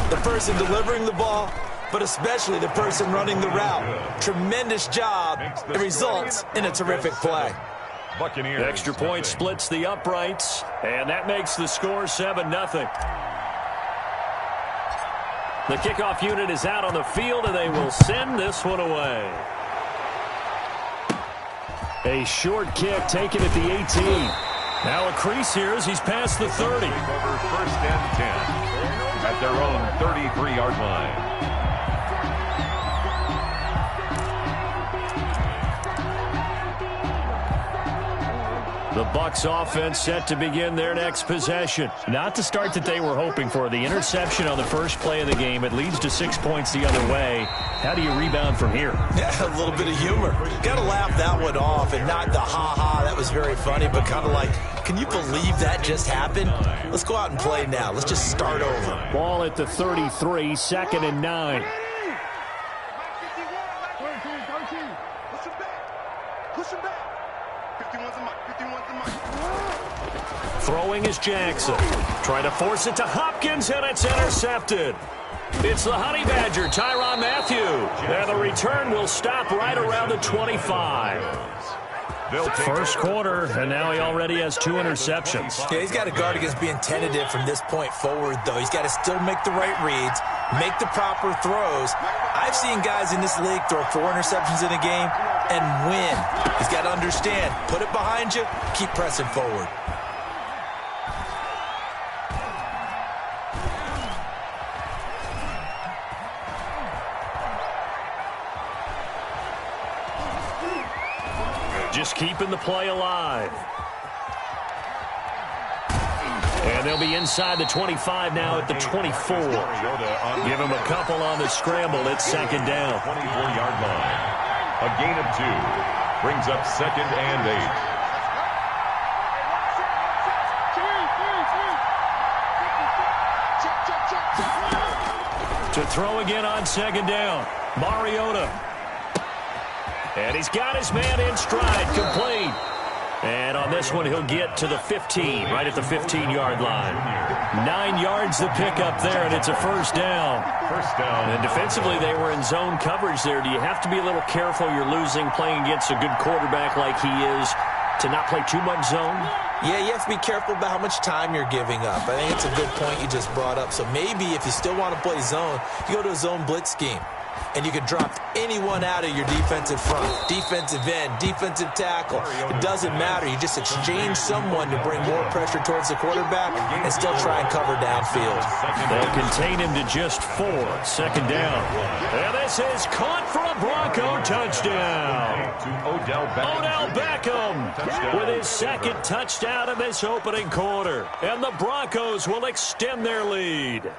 The person delivering the ball, but especially the person running the route. Tremendous job. It results in a terrific play. Buccaneers. Extra point splits the uprights, and that makes the score 7-0. The kickoff unit is out on the field, and they will send this one away. A short kick taken at the 18. Now a crease here as he's past the 30. Over 1st and 10 at their own 33-yard line. The Bucs offense set to begin their next possession. Not the start that they were hoping for. The interception on the first play of the game. It leads to 6 points the other way. How do you rebound from here? Yeah, a little bit of humor. Got to laugh that one off and not the ha-ha. That was very funny, but kind of like, can you believe that just happened? Let's go out and play now. Let's just start over. Ball at the 33, 2nd and 9. Push him back. 51's a mic. 51's a mic. Throwing is Jackson. Trying to force it to Hopkins, and it's intercepted. It's the Honey Badger, Tyrann Mathieu. And the return will stop right around the 25. First quarter, and now he already has 2 interceptions. Yeah, he's got to guard against being tentative from this point forward, though. He's got to still make the right reads, make the proper throws. I've seen guys in this league throw 4 interceptions in a game and win. He's got to understand, put it behind you, keep pressing forward. just keeping the play alive. And they'll be inside the 25 now at the 24. Give him a couple on the scramble. It's second down. 24-yard line. A gain of 2. Brings up second and 8. To throw again on second down. Mariota. And he's got his man in stride, complete. And on this one, he'll get to the 15, right at the 15-yard line. 9 yards to pick up there, and it's a first down. First down. And defensively, they were in zone coverage there. Do you have to be a little careful? You're losing, playing against a good quarterback like he is, to not play too much zone? Yeah, you have to be careful about how much time you're giving up. I think it's a good point you just brought up. So maybe if you still want to play zone, you go to a zone blitz scheme. And you can drop anyone out of your defensive front, defensive end, defensive tackle. It doesn't matter. You just exchange someone to bring more pressure towards the quarterback and still try and cover downfield. They'll contain him to just 4. Second down. And this is caught for a Bronco touchdown. Odell Beckham with his second touchdown in this opening quarter. And the Broncos will extend their lead.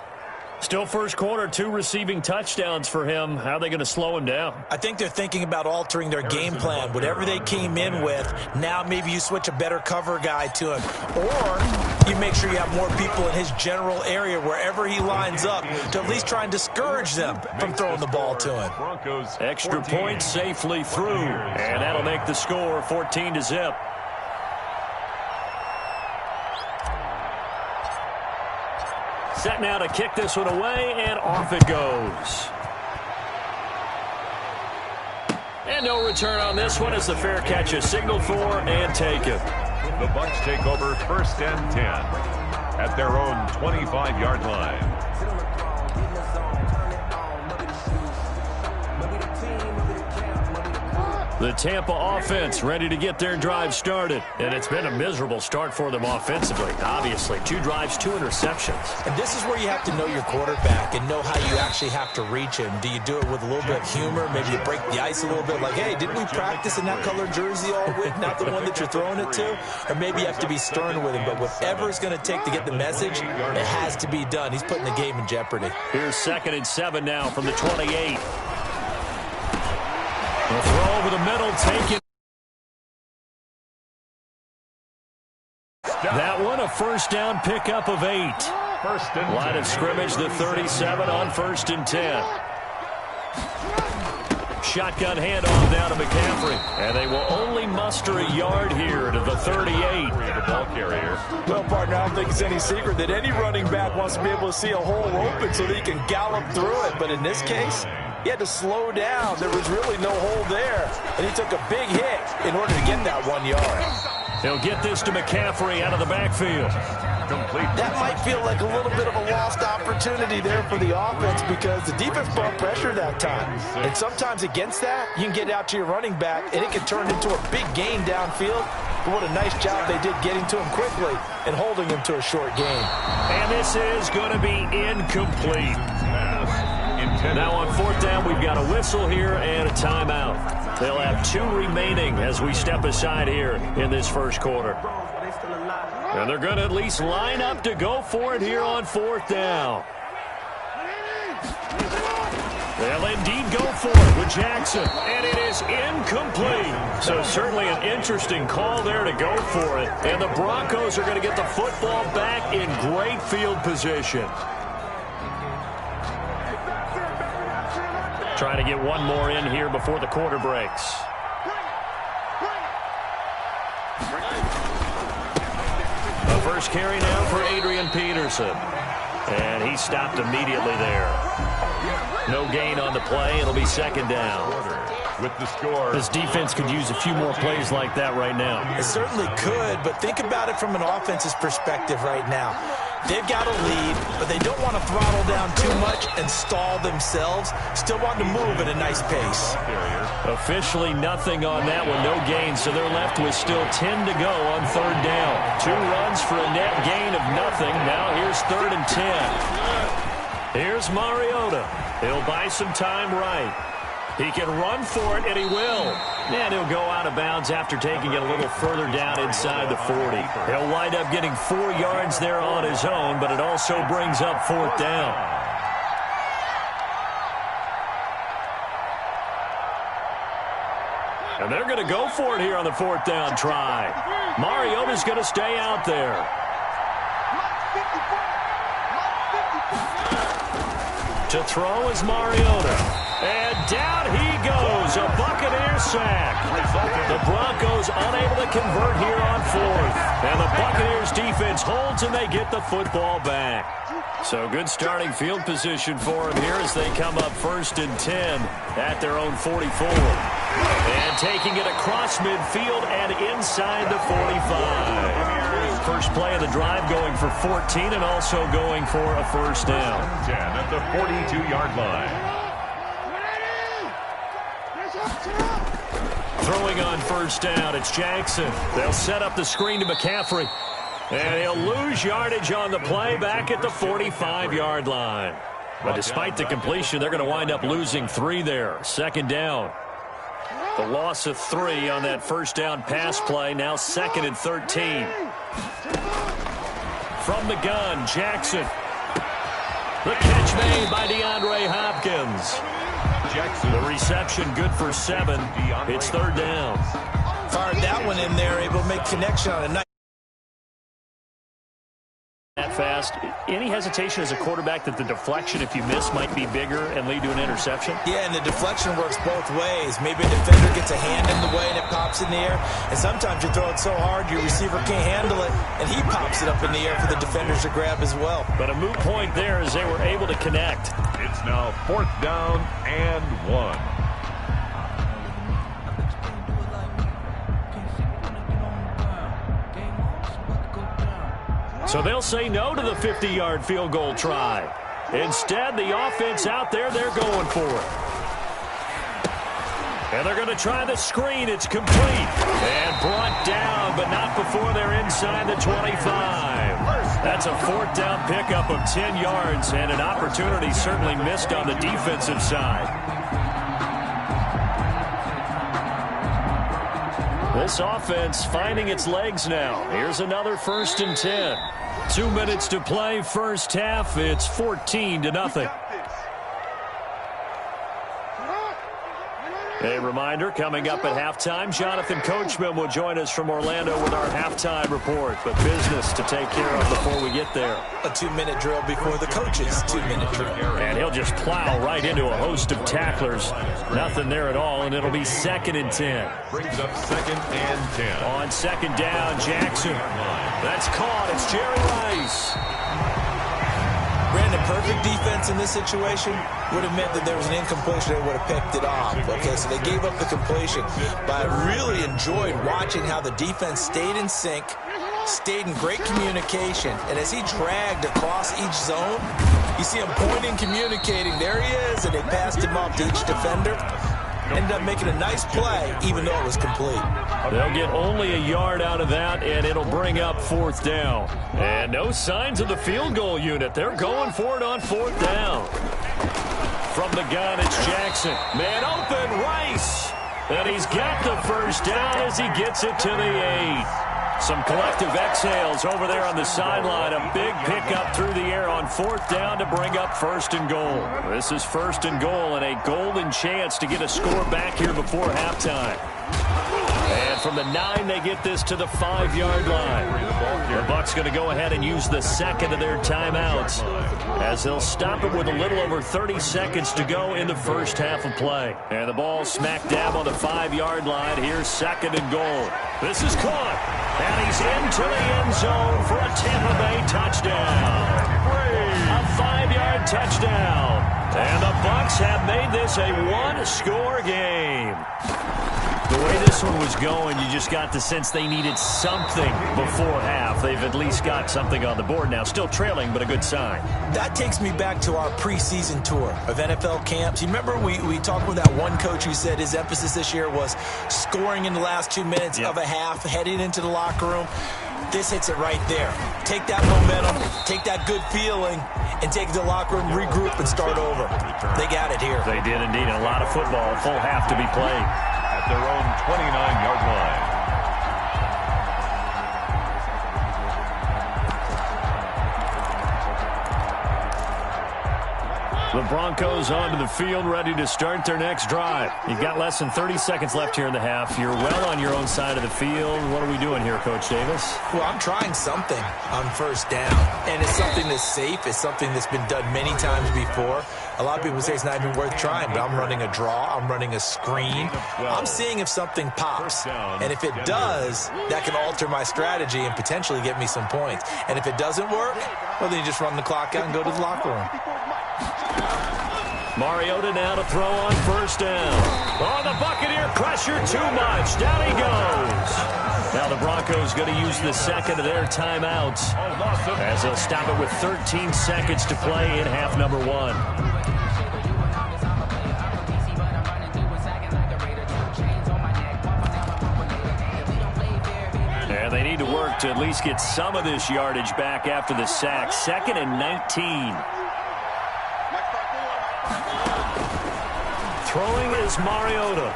Still first quarter, 2 receiving touchdowns for him. How are they going to slow him down? I think they're thinking about altering their game plan. Whatever they came in with, now maybe you switch a better cover guy to him. Or you make sure you have more people in his general area wherever he lines up to at least try and discourage them from throwing the ball to him. Extra point safely through. And that'll make the score 14-0. Set now to kick this one away, and off it goes. And no return on this one as the fair catch is signaled for and taken. The Bucs take over first and 10 at their own 25-yard line. The Tampa offense ready to get their drive started. And it's been a miserable start for them offensively. Obviously, 2 drives, 2 interceptions. And this is where you have to know your quarterback and know how you actually have to reach him. Do you do it with a little bit of humor? Maybe you break the ice a little bit like, hey, didn't we practice in that colored jersey all week? Not the one that you're throwing it to? Or maybe you have to be stern with him. But whatever it's going to take to get the message, it has to be done. He's putting the game in jeopardy. Here's 2nd and 7 now from the 28. The throw over the middle, taken. That one, a first down pickup of 8. Line of scrimmage, the 37 on 1st and 10. Shotgun handoff down to McCaffrey. And they will only muster a yard here to the 38. The ball carrier. Well, partner, I don't think it's any secret that any running back wants to be able to see a hole open so that he can gallop through it. But in this case, he had to slow down. There was really no hole there. And he took a big hit in order to get that 1 yard. He'll get this to McCaffrey out of the backfield. Complete. That might feel like a little bit of a lost opportunity there for the offense because the defense brought pressure that time. And sometimes against that, you can get out to your running back, and it can turn into a big gain downfield. But what a nice job they did getting to him quickly and holding him to a short gain. And this is going to be incomplete. Now on 4th down, we've got a whistle here and a timeout. They'll have 2 remaining as we step aside here in this first quarter. And they're going to at least line up to go for it here on 4th down. They'll indeed go for it with Jackson, and it is incomplete. So certainly an interesting call there to go for it. And the Broncos are going to get the football back in great field position. Trying to get one more in here before the quarter breaks. The first carry now for Adrian Peterson. And he stopped immediately there. No gain on the play. It'll be 2nd down. With the score. This defense could use a few more plays like that right now. It certainly could, but think about it from an offense's perspective right now. They've got a lead, but they don't want to throttle down too much and stall themselves. Still want to move at a nice pace. Officially nothing on that one, no gain, so they're left with still 10 to go on 3rd down. 2 runs for a net gain of nothing. Now here's 3rd and 10. Here's Mariota. He'll buy some time right. He can run for it, and he will. And he'll go out of bounds after taking it a little further down inside the 40. He'll wind up getting 4 yards there on his own, but it also brings up 4th down. And they're going to go for it here on the 4th down try. Mariota's going to stay out there. To throw is Mariota. And down he goes. A Buccaneer sack. The Broncos unable to convert here on 4th. And the Buccaneers defense holds and they get the football back. So good starting field position for them here as they come up 1st and 10 at their own 44. And taking it across midfield and inside the 45. First play of the drive going for 14 and also going for a 1st down. 10 at the 42-yard line. Throwing on 1st down, it's Jackson. They'll set up the screen to McCaffrey. And he'll lose yardage on the play back at the 45-yard line. But despite the completion, they're going to wind up losing 3 there. 2nd down. The loss of 3 on that 1st down pass play. Now 2nd and 13. From the gun, Jackson. The catch made by DeAndre Hopkins. Jackson. The reception good for 7. It's 3rd down. Fired that one in there, able to make connection on a nice. That fast. Any hesitation as a quarterback that the deflection, if you miss, might be bigger and lead to an interception? Yeah, and the deflection works both ways. Maybe a defender gets a hand in the way and it pops in the air. And sometimes you throw it so hard your receiver can't handle it, and he pops it up in the air for the defenders to grab as well. But a moot point there as they were able to connect. It's now 4th down and 1. So they'll say no to the 50-yard field goal try. Instead, the offense out there, they're going for it. And they're going to try the screen. It's complete. And brought down, but not before they're inside the 25. That's a 4th down pickup of 10 yards, and an opportunity certainly missed on the defensive side. This offense finding its legs now. Here's another 1st and 10. 2 minutes to play, 1st half. It's 14-0. A reminder, coming up at halftime, Jonathan Coachman will join us from Orlando with our halftime report. But business to take care of before we get there. A 2-minute drill before the coaches' 2-minute drill. And he'll just plow right into a host of tacklers. Nothing there at all, and it'll be 2nd and 10. Brings up 2nd and 10. On 2nd down, Jackson. That's caught. It's Jerry Rice. Brandon, perfect defense in this situation would have meant that there was an incompletion. They would have picked it off. Okay, so they gave up the completion. But I really enjoyed watching how the defense stayed in sync, stayed in great communication. And as he dragged across each zone, you see him pointing, communicating. There he is, and they passed him off to each defender. Ended up making a nice play, even though it was complete. They'll get only a yard out of that, and it'll bring up 4th down. And no signs of the field goal unit. They're going for it on 4th down. From the gun, it's Jackson. Man open, Rice. And he's got the 1st down as he gets it to the 8. Some collective exhales over there on the sideline. A big pickup through the air on 4th down to bring up 1st and goal. This is 1st and goal and a golden chance to get a score back here before halftime. And from the 9, they get this to the 5-yard line. The Bucs going to go ahead and use the 2nd of their timeouts as they'll stop it with a little over 30 seconds to go in the 1st half of play. And the ball smack dab on the 5-yard line. Here's 2nd and goal. This is caught. And he's into the end zone for a Tampa Bay touchdown. A 5-yard touchdown. And the Bucs have made this a 1-score game. The way this one was going, you just got the sense they needed something before half. They've at least got something on the board now. Still trailing, but a good sign. That takes me back to our preseason tour of NFL camps. You remember we talked with that one coach who said his emphasis this year was scoring in the last 2 minutes of a half, heading into the locker room. This hits it right there. Take that momentum, take that good feeling, and take it to the locker room, regroup, and start over. They got it here. They did indeed. A lot of football, full half to be played. At their own 29-yard line. The Broncos onto the field, ready to start their next drive. You've got less than 30 seconds left here in the half. You're well on your own side of the field. What are we doing here, Coach Davis? Well, I'm trying something on first down, and it's something that's safe. It's something that's been done many times before. A lot of people say it's not even worth trying, but I'm running a draw. I'm running a screen. I'm seeing if something pops, and if it does, that can alter my strategy and potentially get me some points. And if it doesn't work, well, then you just run the clock out and go to the locker room. Mariota now to throw on first down. Oh, the Buccaneer pressure too much. Down he goes. Now the Broncos going to use the second of their timeouts as they'll stop it with 13 seconds to play in half number one. And they need to work to at least get some of this yardage back after the sack. 2nd and 19. Throwing is Mariota.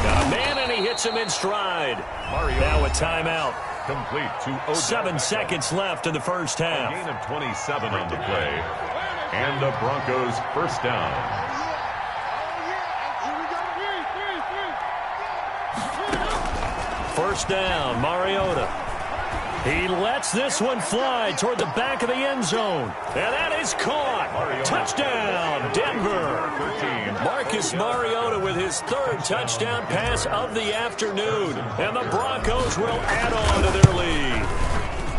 Got a man, and he hits him in stride. Now a timeout. Complete to Odell. 7 seconds left in the first half. A gain of 27 on the play. And the Broncos first down. First down, Mariota. He lets this one fly toward the back of the end zone. And that is caught. Touchdown, Denver. Marcus Mariota with his 3rd touchdown pass of the afternoon. And the Broncos will add on to their lead.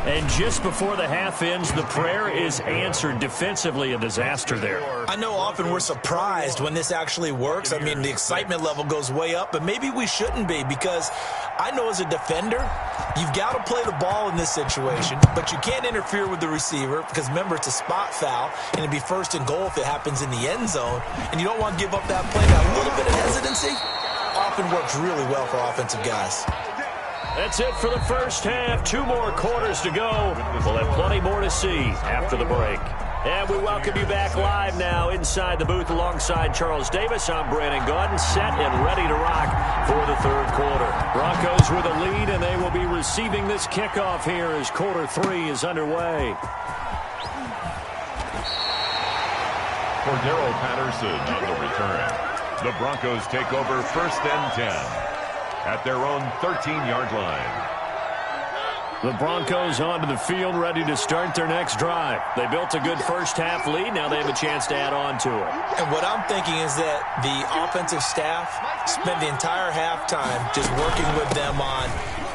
And just before the half ends, the prayer is answered. Defensively, a disaster there. I know often we're surprised when this actually works. I mean, the excitement level goes way up, but maybe we shouldn't be, because I know as a defender, you've got to play the ball in this situation, but you can't interfere with the receiver because, remember, it's a spot foul, and it'd be 1st and goal if it happens in the end zone, and you don't want to give up that play. That little bit of hesitancy often works really well for offensive guys. That's it for the first half. 2 more quarters to go. We'll have plenty more to see after the break. And we welcome you back live now inside the booth alongside Charles Davis. I'm Brandon Gaudin, set and ready to rock for the 3rd quarter. Broncos with a lead, and they will be receiving this kickoff here as quarter 3 is underway. For Darrell Patterson on the return. The Broncos take over 1st and 10 at their own 13-yard line. The Broncos onto the field, ready to start their next drive. They built a good first half lead. Now they have a chance to add on to it. And what I'm thinking is that the offensive staff spent the entire halftime just working with them on,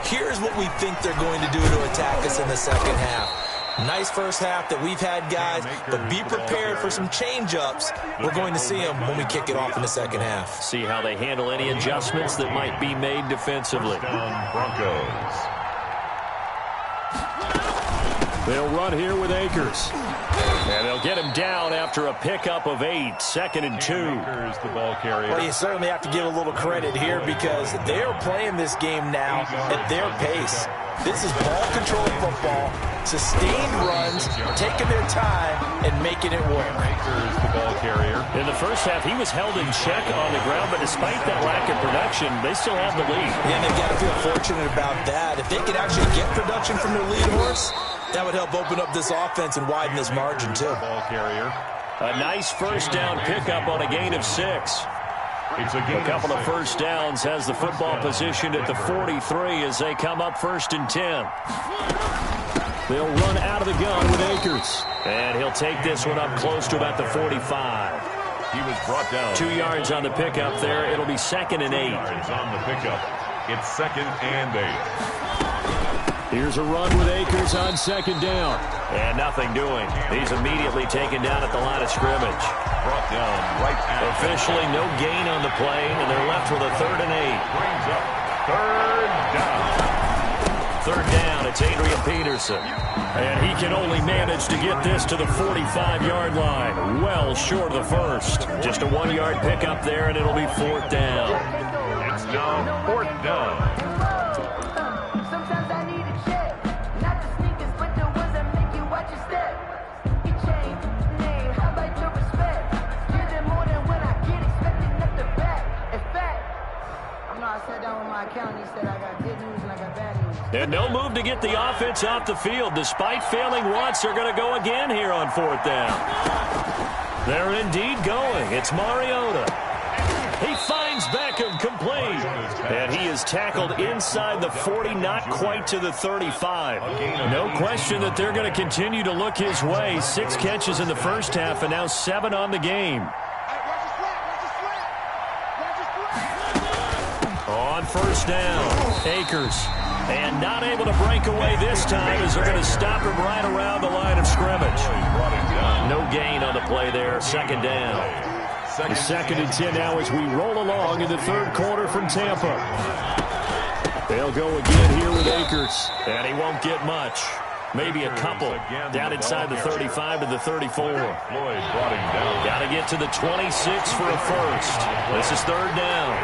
here's what we think they're going to do to attack us in the second half. Nice first half that we've had, guys, but be prepared for some change-ups. We're going to see them when we kick it off in the second half. See how they handle any adjustments that might be made defensively. First down, Broncos. They'll run here with Akers. And they'll get him down after a pickup of 8. 2nd and 2. Akers, the ball carrier. Well, you certainly have to give a little credit here because they're playing this game now at their pace. This is ball control football, sustained runs, taking their time, and making it work. Akers, the ball carrier. In the first half, he was held in check on the ground, but despite that lack of production, they still have the lead. Yeah, they've got to feel fortunate about that. If they could actually get production from their lead horse, that would help open up this offense and widen this margin, too. Ball carrier. A nice first down pickup on a gain of 6. It's a couple of first downs, has the football positioned at the 43 as they come up 1st and 10. They'll run out of the gun with Akers. And he'll take this one up close to about the 45. He was brought down. 2 yards on the pickup there. It'll be 2nd and 8. 2 yards on the pickup. It's 2nd and 8. Here's a run with Akers on 2nd down. And nothing doing. He's immediately taken down at the line of scrimmage. Brought down right at officially no gain on the play, and they're left with a 3rd and 8. Brings up 3rd down. 3rd down, it's Adrian Peterson. And he can only manage to get this to the 45-yard line. Well short of the 1st. Just a 1-yard pickup there, and it'll be 4th down. It's now 4th down. my account, he said I got good news and I got bad news. And no move to get the offense off the field. Despite failing once, they're going to go again here on 4th down. They're indeed going. It's Mariota. He finds Beckham complete. And he is tackled inside the 40, not quite to the 35. No question that they're going to continue to look his way. 6 catches in the first half and now 7 on the game. On 1st down, Akers. And not able to break away this time as they're going to stop him right around the line of scrimmage. No gain on the play there. 2nd down. The 2nd and 10 now as we roll along in the 3rd quarter from Tampa. They'll go again here with Akers. And he won't get much. Maybe a couple. Down inside the 35 to the 34. Got to get to the 26 for a first. This is 3rd down.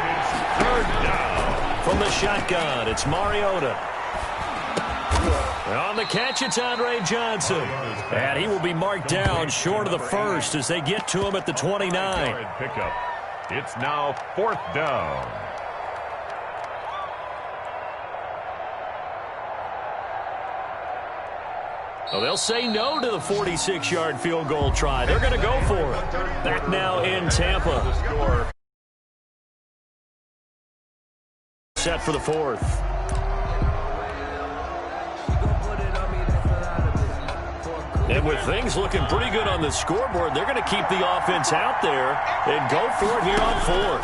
3rd down. From the shotgun, it's Mariota. On the catch, it's Andre Johnson. And he will be marked down short of the first as they get to him at the 29. Pickup. It's now 4th down. Well, they'll say no to the 46-yard field goal try. They're going to go for it. Back now in Tampa. Set for the 4th. And with things looking pretty good on the scoreboard, they're going to keep the offense out there and go for it here on 4th.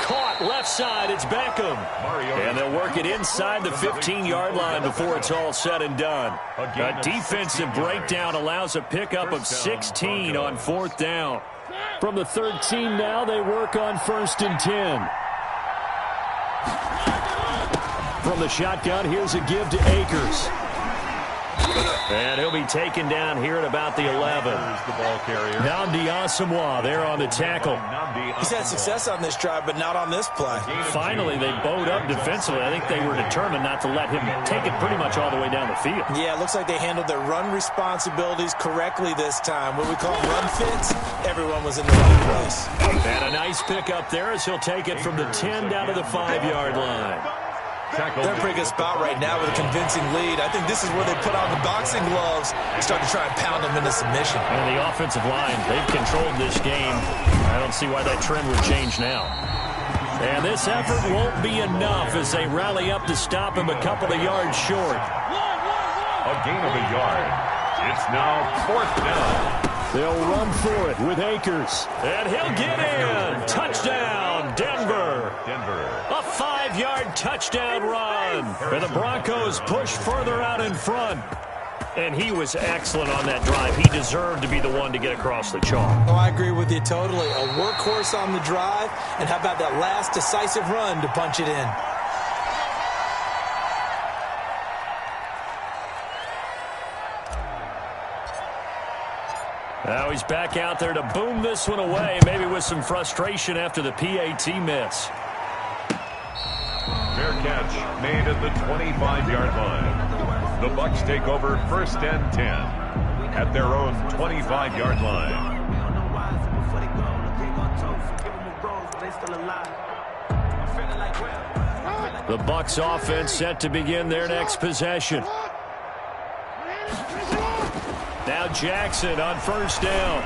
Caught left side, it's Beckham. And they'll work it inside the 15-yard line before it's all said and done. A defensive breakdown allows a pickup of 16 on 4th down. From the 13 now, they work on 1st and 10. From the shotgun, here's a give to Akers. And he'll be taken down here at about the 11. Nnamdi Asomugha there on the tackle. He's had success on this drive, but not on this play. Finally, they bowed up defensively. I think they were determined not to let him take it pretty much all the way down the field. Yeah, it looks like they handled their run responsibilities correctly this time. What we call run fits, everyone was in the right place. And a nice pickup there as he'll take it from the 10 down to the 5-yard line. They're in a pretty good spot right now with a convincing lead. I think this is where they put on the boxing gloves and start to try and pound them into submission. And the offensive line, they've controlled this game. I don't see why that trend would change now. And this effort won't be enough as they rally up to stop him a couple of yards short. A gain of a yard. It's now 4th down. They'll run for it with Akers. And he'll get in. Touchdown, Denver. A 5-yard touchdown run. And the Broncos push further out in front. And he was excellent on that drive. He deserved to be the one to get across the chalk. Oh, I agree with you totally. A workhorse on the drive. And how about that last decisive run to punch it in? Now he's back out there to boom this one away, maybe with some frustration after the PAT miss. Fair catch made at the 25-yard line. The Bucs take over 1st and 10 at their own 25-yard line. The Bucs offense set to begin their next possession. Now Jackson on 1st down.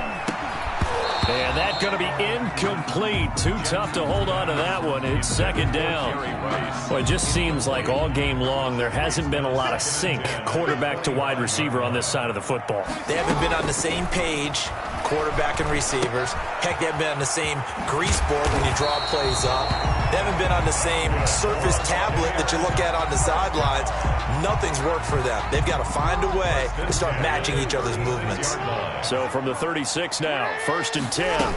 And that's going to be incomplete. Too tough to hold on to that one. It's 2nd down. Well, it just seems like all game long there hasn't been a lot of sync quarterback to wide receiver on this side of the football. They haven't been on the same page, quarterback and receivers. Heck, they haven't been on the same grease board when you draw plays up. They haven't been on the same surface tablet that you look at on the sidelines. Nothing's worked for them. They've got to find a way to start matching each other's movements. So from the 36 now, 1st and 10.